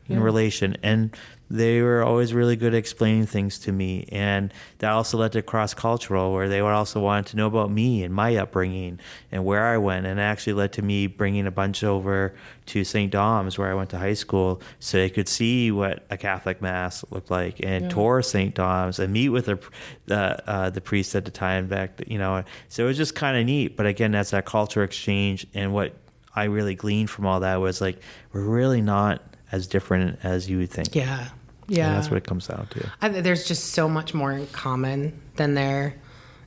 C: in relation? And they were always really good at explaining things to me. And that also led to cross-cultural, where they would also want to know about me and my upbringing and where I went. And it actually led to me bringing a bunch over to St. Dom's, where I went to high school, so they could see what a Catholic Mass looked like, and tour St. Dom's and meet with the priest at the time back, So it was just kind of neat. But again, that's that culture exchange. And what I really gleaned from all that was like, we're really not as different as you would think.
A: Yeah.
C: And that's what it comes down to.
A: There's just so much more in common than there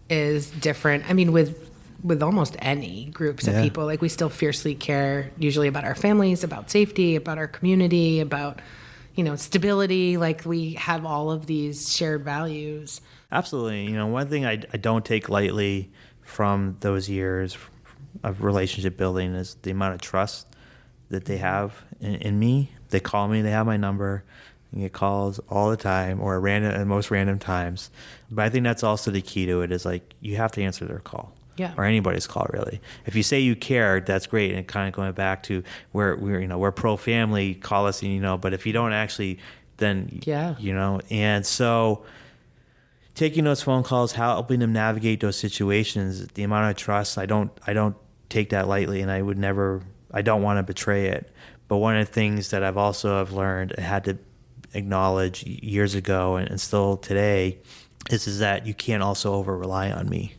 A: is different. I mean, with almost any groups of people, like we still fiercely care usually about our families, about safety, about our community, about, stability. Like we have all of these shared values.
C: Absolutely. One thing I don't take lightly from those years of relationship building is the amount of trust that they have in me. They call me, they have my number. You get calls all the time, or at most random times. But I think that's also the key to it, is like, you have to answer their call. Yeah. Or anybody's call, really. If you say you care, that's great. And kind of going back to where we're pro-family, call us, but if you don't actually, then, and so taking those phone calls, helping them navigate those situations, the amount of trust, I don't take that lightly, and I don't want to betray it. But one of the things that I've learned, I had to acknowledge years ago and still today, is that you can't also over rely on me.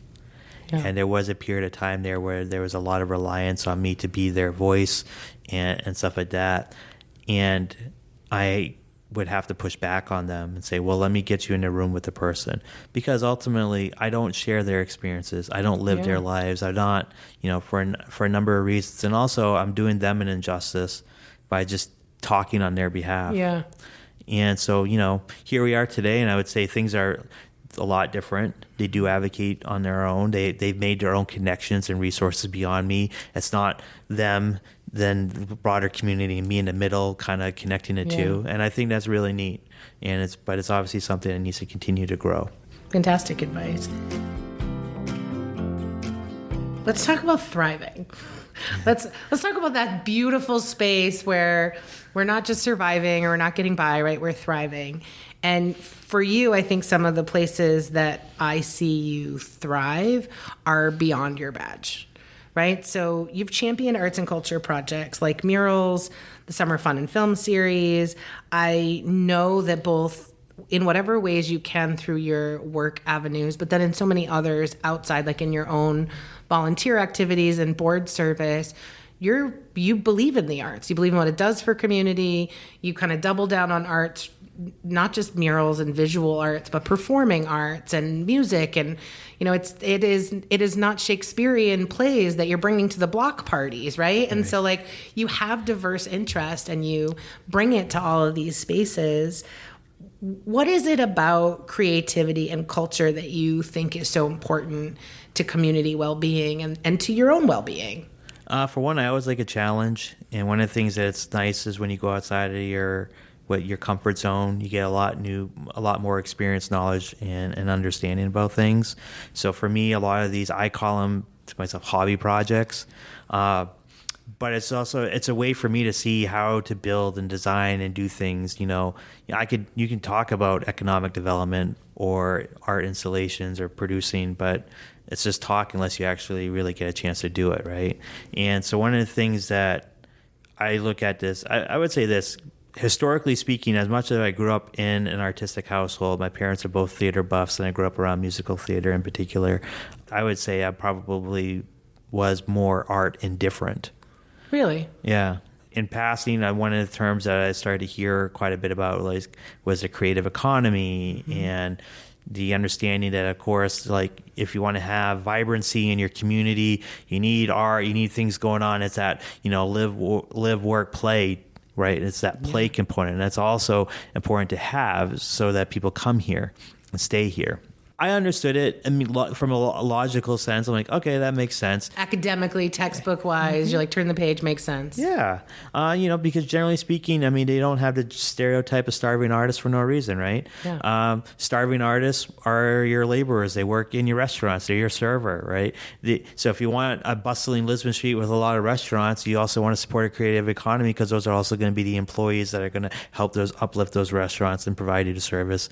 C: Yeah. And there was a period of time there where there was a lot of reliance on me to be their voice and stuff like that. And I would have to push back on them and say, well, let me get you in a room with the person, because ultimately I don't share their experiences. I don't live their lives. I'm not, for a number of reasons. And also I'm doing them an injustice by just talking on their behalf. Yeah. And so, here we are today, and I would say things are a lot different. They do advocate on their own. They've made their own connections and resources beyond me. It's not them, then the broader community, and me in the middle, kind of connecting the two. And I think that's really neat. And it's obviously something that needs to continue to grow.
A: Fantastic advice. Let's talk about thriving. Let's talk about that beautiful space where we're not just surviving or we're not getting by, right? We're thriving. And for you, I think some of the places that I see you thrive are beyond your badge, right? So you've championed arts and culture projects like murals, the Summer Fun and Film Series. I know that both in whatever ways you can through your work avenues, but then in so many others outside, like in your own volunteer activities and board service, you believe in the arts. You believe in what it does for community. You kind of double down on arts, not just murals and visual arts, but performing arts and music. And, it is not Shakespearean plays that you're bringing to the block parties, right? And so like you have diverse interest and you bring it to all of these spaces. What is it about creativity and culture that you think is so important to community well-being and to your own well-being?
C: For one, I always like a challenge. And one of the things that's nice is when you go outside of your comfort zone, you get a lot more experience, knowledge, and understanding about things. So for me, a lot of these, I call them to myself hobby projects. But it's a way for me to see how to build and design and do things. You can talk about economic development or art installations or producing, but it's just talk unless you actually really get a chance to do it, right? And so one of the things that I look at this, I would say this, historically speaking, as much as I grew up in an artistic household, my parents are both theater buffs, and I grew up around musical theater in particular, I would say I probably was more art indifferent.
A: Really?
C: Yeah. In passing, one of the terms that I started to hear quite a bit about was the creative economy, and the understanding that, of course, like if you want to have vibrancy in your community, you need art, you need things going on. It's that, live, work, play, right? It's that play component. And that's also important to have so that people come here and stay here. I understood it. I mean, from a logical sense, I'm like, okay, that makes sense.
A: Academically, textbook-wise, you're like, turn the page, makes sense.
C: Yeah. Because generally speaking, I mean, they don't have the stereotype of starving artists for no reason, right?
A: Yeah.
C: Starving artists are your laborers. They work in your restaurants. They're your server, right? So if you want a bustling Lisbon Street with a lot of restaurants, you also want to support a creative economy because those are also going to be the employees that are going to help uplift those restaurants and provide you the service.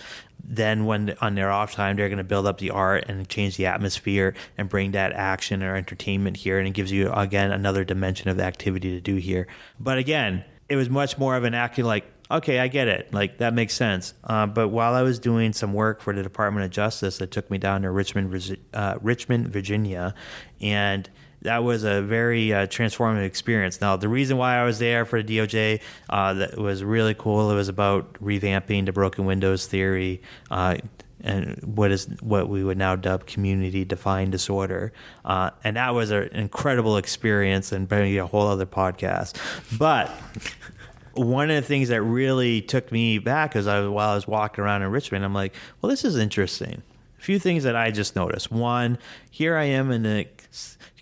C: Then when on their off time, they're going to build up the art and change the atmosphere and bring that action or entertainment here. And it gives you, again, another dimension of activity to do here. But again, it was much more of an acting like, okay, I get it. Like, that makes sense. But while I was doing some work for the Department of Justice, it took me down to Richmond, Virginia. And that was a very transformative experience. Now, the reason why I was there for the DOJ, that was really cool. It was about revamping the broken windows theory and what we would now dub community-defined disorder. And that was an incredible experience and maybe a whole other podcast. But one of the things that really took me back is while I was walking around in Richmond, I'm like, well, this is interesting. A few things that I just noticed. One, here I am in the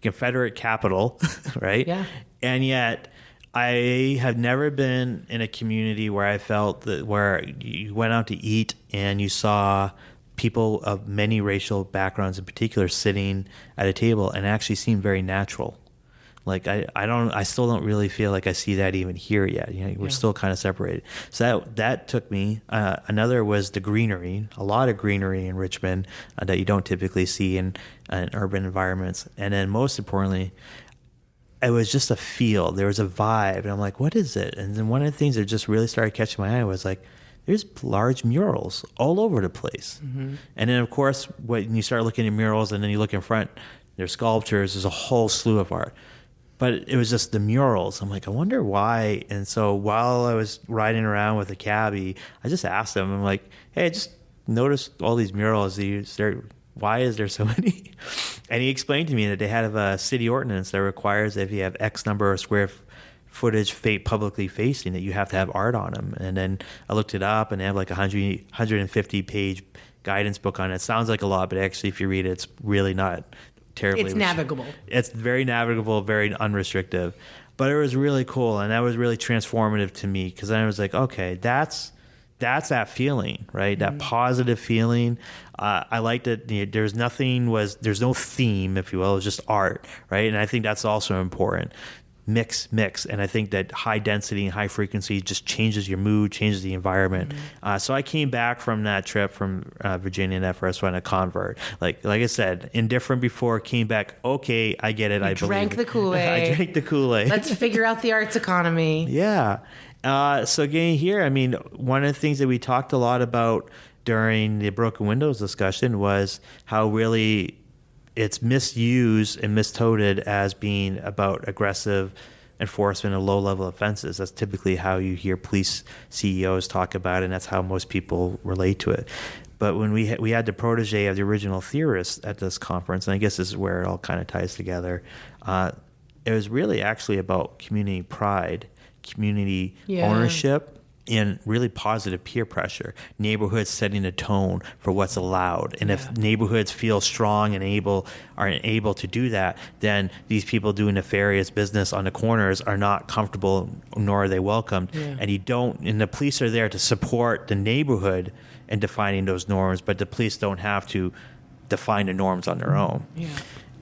C: Confederate capital, right?
A: Yeah.
C: And yet I have never been in a community where I felt that where you went out to eat and you saw people of many racial backgrounds in particular sitting at a table and actually seemed very natural. Like I still don't really feel like I see that even here yet. We're still kind of separated. So that took me. Another was the greenery. A lot of greenery in Richmond that you don't typically see in urban environments. And then most importantly, it was just a feel. There was a vibe, and I'm like, what is it? And then one of the things that just really started catching my eye was like, there's large murals all over the place. Mm-hmm. And then of course, when you start looking at murals, and then you look in front, there's sculptures. There's a whole slew of art. But it was just the murals. I'm like, I wonder why. And so while I was riding around with a cabbie, I just asked him, I'm like, hey, I just noticed all these murals. Why is there so many? And he explained to me that they have a city ordinance that requires that if you have X number of square footage publicly facing, that you have to have art on them. And then I looked it up, and they have like a 150-page guidance book on it. It sounds like a lot, but actually if you read it, it's really not terribly.
A: It's navigable.
C: It's very navigable, very unrestrictive. But it was really cool, and that was really transformative to me, because then I was like, okay, that's that's that feeling, right? That positive feeling. I liked it. There's no theme, if you will. It was just art, right? And I think that's also important. Mix. And I think that high density and high frequency just changes your mood, changes the environment. So I came back from that trip from Virginia, and that first one, a convert. Like I said, indifferent before, came back, okay, I get it. I
A: drank the Kool-Aid.
C: I drank the Kool-Aid.
A: Let's figure out the arts economy.
C: Yeah. So getting here, I mean, one of the things that we talked a lot about during the broken windows discussion was how really it's misused and mistoted as being about aggressive enforcement of low-level offenses. That's typically how you hear police CEOs talk about it, and that's how most people relate to it. But when we had the protege of the original theorist at this conference, and I guess this is where it all kind of ties together, it was really actually about community pride, community ownership, and really positive peer pressure, neighborhoods setting a tone for what's allowed. And if neighborhoods feel strong and are able to do that, then these people doing nefarious business on the corners are not comfortable, nor are they welcomed. And the police are there to support the neighborhood in defining those norms, but the police don't have to define the norms on their own.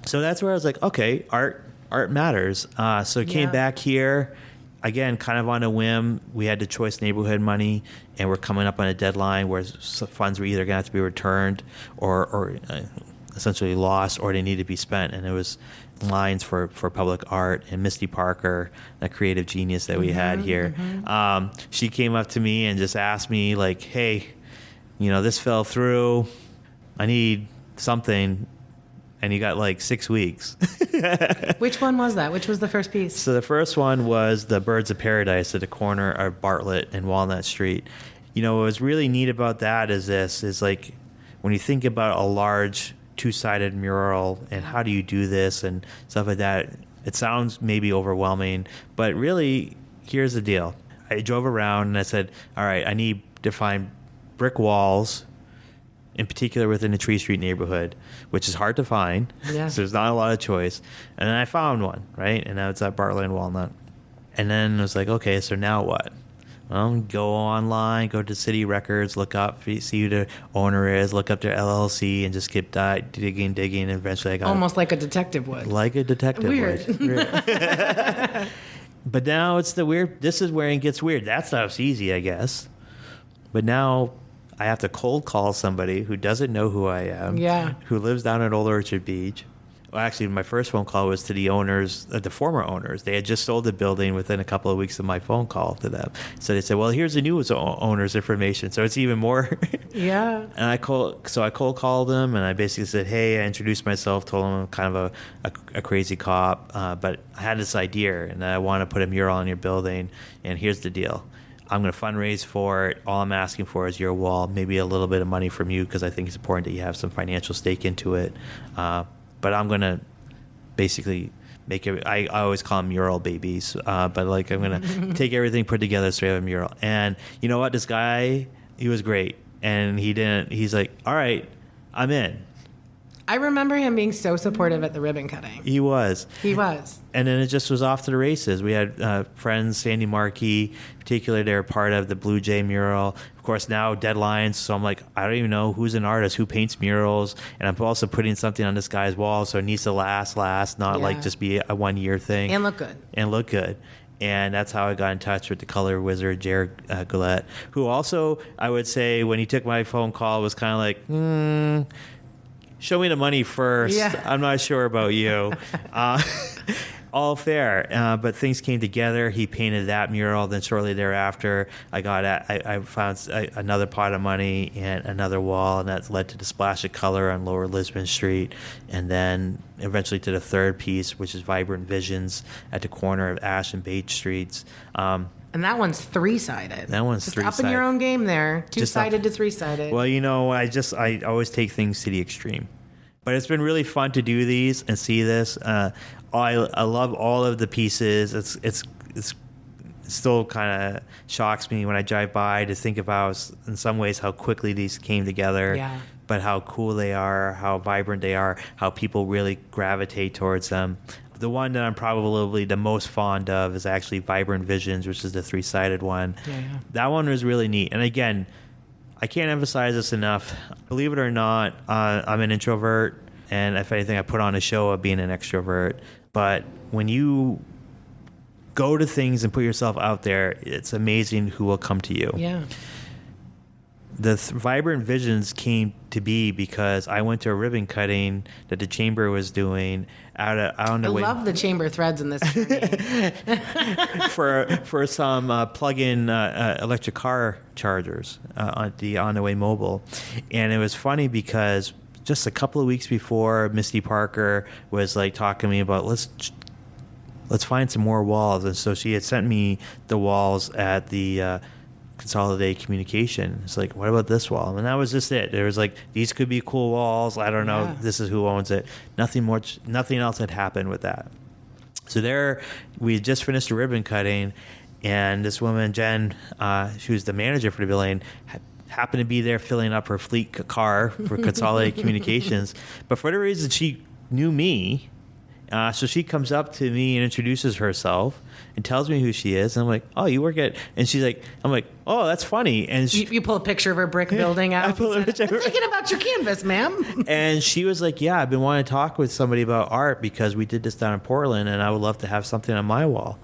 C: So that's where I was like, okay, art matters. So I came back here. Again, kind of on a whim, we had the choice neighborhood money, and we're coming up on a deadline where funds were either going to have to be returned or essentially lost, or they need to be spent. And it was lines for public art, and Misty Parker, a creative genius that we had here. She came up to me and just asked me, like, hey, this fell through. I need something. And you got like 6 weeks.
A: Which one was that? Which was the first piece?
C: So the first one was the Birds of Paradise at the corner of Bartlett and Walnut Street. What was really neat about that is like when you think about a large two-sided mural and how do you do this and stuff like that, it sounds maybe overwhelming, but really, here's the deal. I drove around and I said, all right, I need to find brick walls, in particular within the Tree Street neighborhood, which is hard to find. So there's not a lot of choice. And then I found one, right? And now it's at Bartlett and Walnut. And then I was like, okay, so now what? Well, go online, go to city records, look up, see who the owner is, look up their LLC, and just keep digging, and eventually I got
A: almost like a detective would.
C: Like a detective would. Weird. But now it's this is where it gets weird. That stuff's easy, I guess. But now I have to cold call somebody who doesn't know who I am, who lives down at Old Orchard Beach. Well, actually, my first phone call was to the owners, the former owners. They had just sold the building within a couple of weeks of my phone call to them. So they said, well, here's the new owner's information. So it's even more. And I cold called them, and I basically said, hey, I introduced myself, told them I'm kind of a crazy cop, but I had this idea, and I want to put a mural on your building, and here's the deal. I'm going to fundraise for it. All I'm asking for is your wall, maybe a little bit of money from you, because I think it's important that you have some financial stake into it. But I'm going to basically make it. I always call them mural babies, but like I'm going to take everything put together so we have a mural. And you know what? This guy, he was great, and he's like, all right, I'm in.
A: I remember him being so supportive at the ribbon cutting.
C: He was. And then it just was off to the races. We had friends, Sandy Markey, particularly they were part of the Blue Jay mural. Of course, now deadlines, so I'm like, I don't even know who's an artist, who paints murals, and I'm also putting something on this guy's wall, so it needs to last, not like just be a one-year thing.
A: And look good.
C: And that's how I got in touch with the color wizard, Jared Goulet, who also, I would say, when he took my phone call, was kind of like, show me the money first. I'm not sure about you. All fair, but things came together. He painted that mural. Then shortly thereafter, I found another pot of money and another wall, and that led to the Splash of Color on Lower Lisbon Street, and then eventually to the third piece, which is Vibrant Visions at the corner of Ash and Bates Streets.
A: And that one's three-sided.
C: Just
A: up in your own game there. Two-sided to three-sided.
C: Well, I always take things to the extreme. But it's been really fun to do these and see this. I love all of the pieces. It's still kind of shocks me when I drive by to think about, in some ways, how quickly these came together. But how cool they are, how vibrant they are, how people really gravitate towards them. The one that I'm probably the most fond of is actually Vibrant Visions, which is the 3-sided one.
A: Yeah.
C: That one was really neat. And again, I can't emphasize this enough. Believe it or not, I'm an introvert, and if anything, I put on a show of being an extrovert. But when you go to things and put yourself out there, it's amazing who will come to you.
A: Yeah.
C: The Vibrant Visions came to be because I went to a ribbon cutting that the chamber was doing out on the way.
A: I love the chamber threads in this journey.
C: for some plug-in electric car chargers on the way mobile, and it was funny because just a couple of weeks before, Misty Parker was like talking to me about let's find some more walls, and so she had sent me the walls at the Consolidated Communication. It's like, what about this wall? And that was just it. There was like, these could be cool walls. I don't know.
A: Yeah.
C: This is who owns it. Nothing else had happened with that. So there, we had just finished a ribbon cutting, and this woman, Jen, she was the manager for the building, happened to be there filling up her fleet car for Consolidated Communications. But for whatever reason, she knew me. So she comes up to me and introduces herself and tells me who she is. And I'm like, oh, you work at... And she's like, I'm like, oh, that's funny. And
A: you pull a picture of her brick building out.
C: I pull a picture.
A: I'm thinking about your canvas, ma'am.
C: And she was like, yeah, I've been wanting to talk with somebody about art because we did this down in Portland, and I would love to have something on my wall.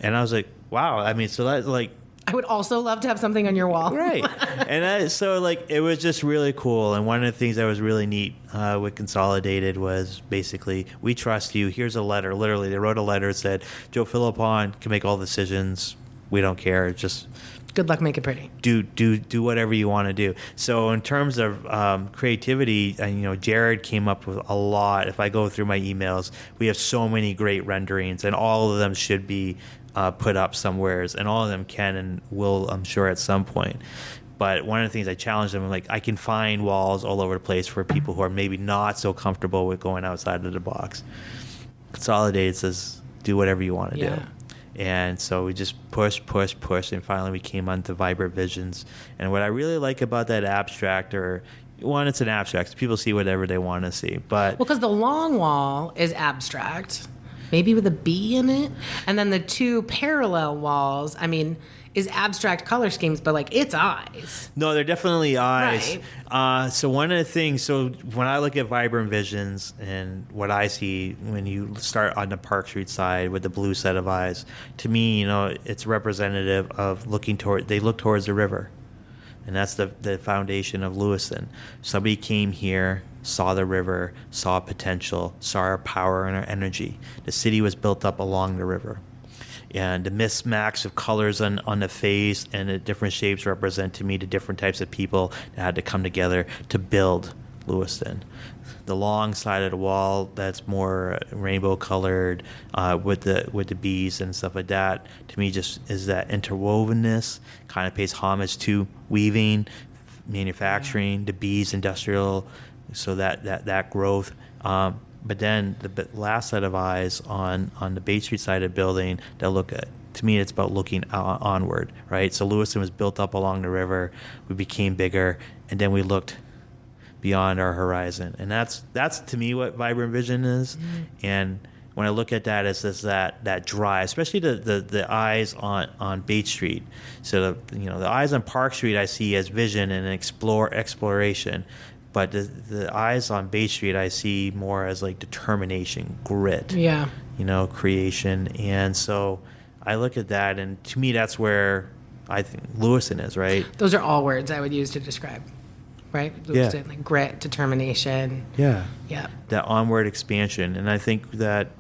C: And I was like, wow. I mean, so that's like...
A: I would also love to have something on your wall.
C: Right. And so, like, it was just really cool. And one of the things that was really neat with Consolidated was basically, we trust you. Here's a letter. Literally, they wrote a letter that said, Joe Philippon can make all decisions. We don't care. Just
A: good luck, make it pretty.
C: Do whatever you want to do. So in terms of creativity, Jared came up with a lot. If I go through my emails, we have so many great renderings, and all of them should be put up somewheres, and all of them can and will, I'm sure, at some point. But one of the things I challenged them, like, I can find walls all over the place for people who are maybe not so comfortable with going outside of the box. Consolidated says, do whatever you want to do. And so we just push, and finally we came onto Vibrant Visions. And what I really like about that abstract, it's an abstract, so people see whatever they want to see. But
A: because the long wall is abstract, maybe with a B in it, and then the two parallel walls, is abstract color schemes, but like it's eyes.
C: No, they're definitely eyes.
A: Right.
C: So one of the things, so when I look at Vibrant Visions and what I see when you start on the Park Street side with the blue set of eyes, to me, it's representative of they look towards the river. And that's the foundation of Lewiston. Somebody came here, saw the river, saw potential, saw our power and our energy. The city was built up along the river. And the mismatch of colors on the face and the different shapes represent to me the different types of people that had to come together to build Lewiston. The long side of the wall that's more rainbow colored with the bees and stuff like that, to me just is that interwovenness, kind of pays homage to weaving, manufacturing, the bees, industrial, so that growth. But then the last set of eyes on the Bay Street side of the building that look at, to me, it's about looking onward, right? So Lewiston was built up along the river. We became bigger, and then we looked beyond our horizon. And that's to me what Vibrant Vision is. Mm-hmm. And when I look at that, it's just that drive, especially the eyes on Bay Street. So the eyes on Park Street I see as vision and exploration. But the eyes on Bay Street I see more as like determination, grit, creation. And so I look at that, and to me that's where I think Lewiston is, right?
A: Those are all words I would use to describe, right? Lewiston, like grit, determination.
C: Yeah.
A: Yeah.
C: That onward expansion. And I think that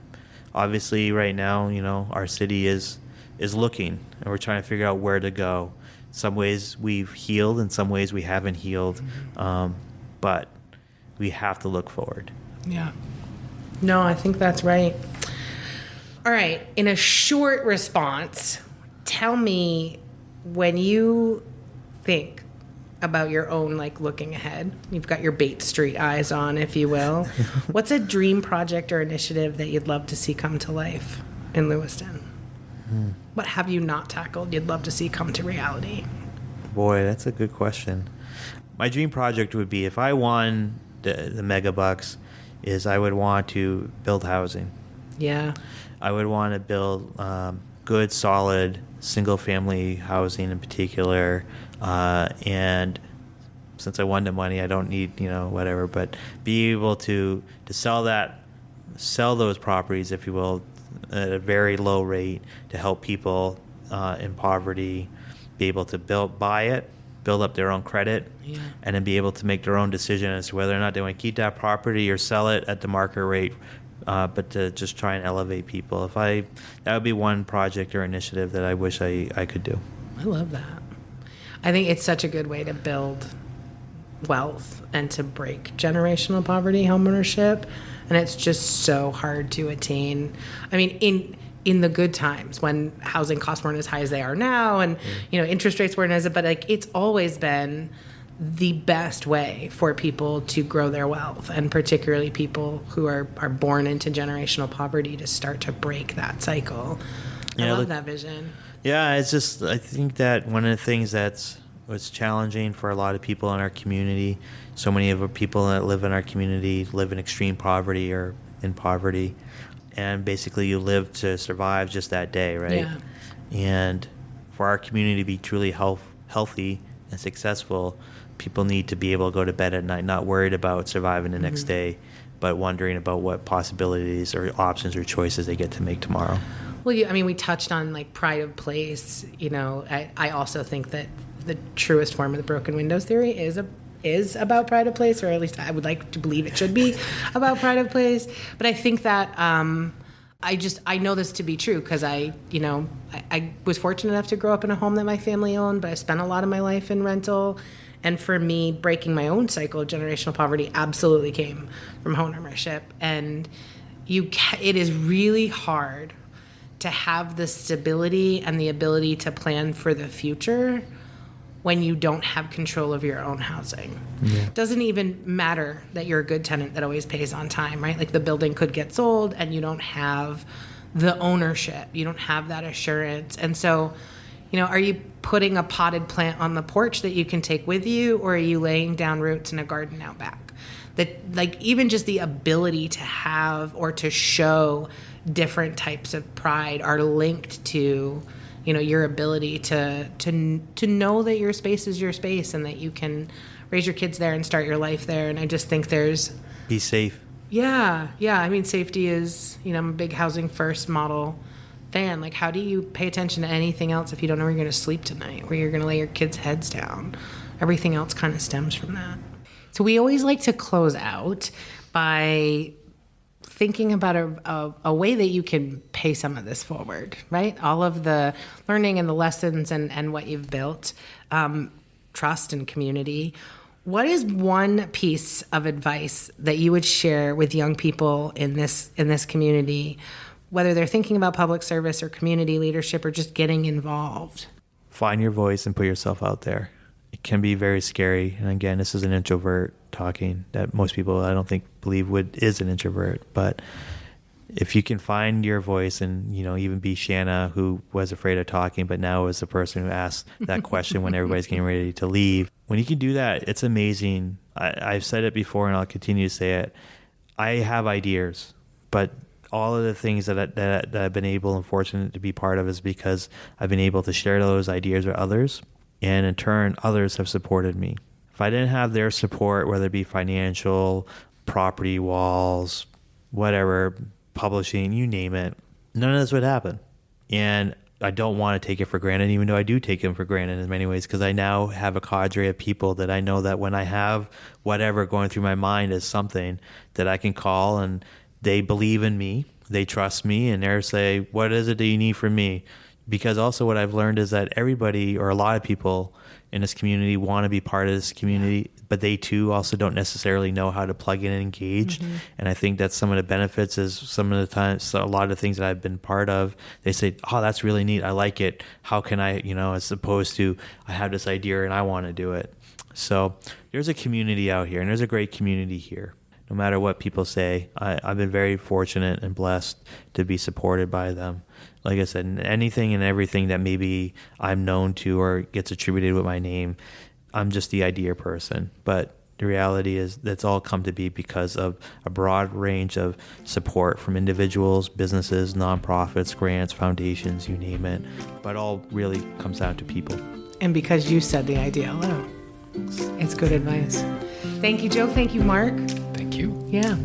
C: obviously right now, our city is looking, and we're trying to figure out where to go. Some ways we've healed, in some ways we haven't healed. Mm-hmm. But we have to look forward.
A: Yeah. No, I think that's right. All right. In a short response, tell me, when you think about your own, like, looking ahead, you've got your Bate Street eyes on, if you will. What's a dream project or initiative that you'd love to see come to life in Lewiston? What have you not tackled you'd love to see come to reality?
C: Boy, that's a good question. My dream project would be, if I won the mega bucks, is I would want to build housing.
A: Yeah.
C: I would want to build good, solid, single-family housing in particular, and since I won the money, I don't need, whatever, but be able to sell those properties, if you will, at a very low rate to help people in poverty be able to buy it, build up their own credit, and then be able to make their own decision as to whether or not they want to keep that property or sell it at the market rate, but to just try and elevate people. That would be one project or initiative that I wish I could do.
A: I love that. I think it's such a good way to build wealth and to break generational poverty, homeownership, and it's just so hard to attain. I mean, in the good times when housing costs weren't as high as they are now, and interest rates weren't as, but like it's always been the best way for people to grow their wealth, and particularly people who are born into generational poverty to start to break that cycle. I love that vision.
C: Yeah, it's just, I think that one of the things what's challenging for a lot of people in our community, so many of the people that live in our community live in extreme poverty or in poverty, and basically you live to survive just that day, right?
A: Yeah.
C: And for our community to be truly healthy and successful, people need to be able to go to bed at night not worried about surviving the next day, but wondering about what possibilities or options or choices they get to make tomorrow.
A: Well, we touched on like pride of place. I also think that the truest form of the broken windows theory is about pride of place, or at least I would like to believe it should be about pride of place. But I think that I know this to be true because I was fortunate enough to grow up in a home that my family owned, but I spent a lot of my life in rental. And for me, breaking my own cycle of generational poverty absolutely came from homeownership. And it is really hard to have the stability and the ability to plan for the future when you don't have control of your own housing. Yeah. It doesn't even matter that you're a good tenant that always pays on time, right? Like the building could get sold and you don't have the ownership. You don't have that assurance. And so, are you putting a potted plant on the porch that you can take with you, or are you laying down roots in a garden out back? That, like, even just the ability to have or to show different types of pride are linked to your ability to know that your space is your space and that you can raise your kids there and start your life there. And I just think
C: be safe.
A: Yeah. Safety is, I'm a big housing first model fan. Like, how do you pay attention to anything else if you don't know where you're going to sleep tonight, where you're going to lay your kids' heads down? Everything else kind of stems from that. So we always like to close out by thinking about a way that you can pay some of this forward, right? All of the learning and the lessons and what you've built, trust and community. What is one piece of advice that you would share with young people in this community, whether they're thinking about public service or community leadership or just getting involved?
C: Find your voice and put yourself out there. It can be very scary. And again, this is an introvert talking that most people I don't think believe is an introvert. But if you can find your voice and, even be Shanna, who was afraid of talking, but now is the person who asked that question when everybody's getting ready to leave. When you can do that, it's amazing. I've said it before and I'll continue to say it. I have ideas, but all of the things that I've been able and fortunate to be part of is because I've been able to share those ideas with others. And in turn, others have supported me. If I didn't have their support, whether it be financial, property walls, whatever, publishing, you name it, none of this would happen. And I don't want to take it for granted, even though I do take them for granted in many ways, because I now have a cadre of people that I know that when I have whatever going through my mind is something that I can call, and they believe in me, they trust me, and they say, what is it that you need from me? Because also what I've learned is that everybody, or a lot of people in this community, want to be part of this community, but they too also don't necessarily know how to plug in and engage. Mm-hmm. And I think that some of the benefits is some of the times, a lot of the things that I've been part of, they say, oh, that's really neat. I like it. How can I, as opposed to I have this idea and I want to do it. So there's a community out here, and there's a great community here. No matter what people say, I've been very fortunate and blessed to be supported by them. Like I said, anything and everything that maybe I'm known to or gets attributed with my name, I'm just the idea person. But the reality is that's all come to be because of a broad range of support from individuals, businesses, nonprofits, grants, foundations, you name it. But all really comes down to people.
A: And because you said the idea alone. It's good advice. Thank you, Joe. Thank you, Mark.
B: Thank you.
A: Yeah.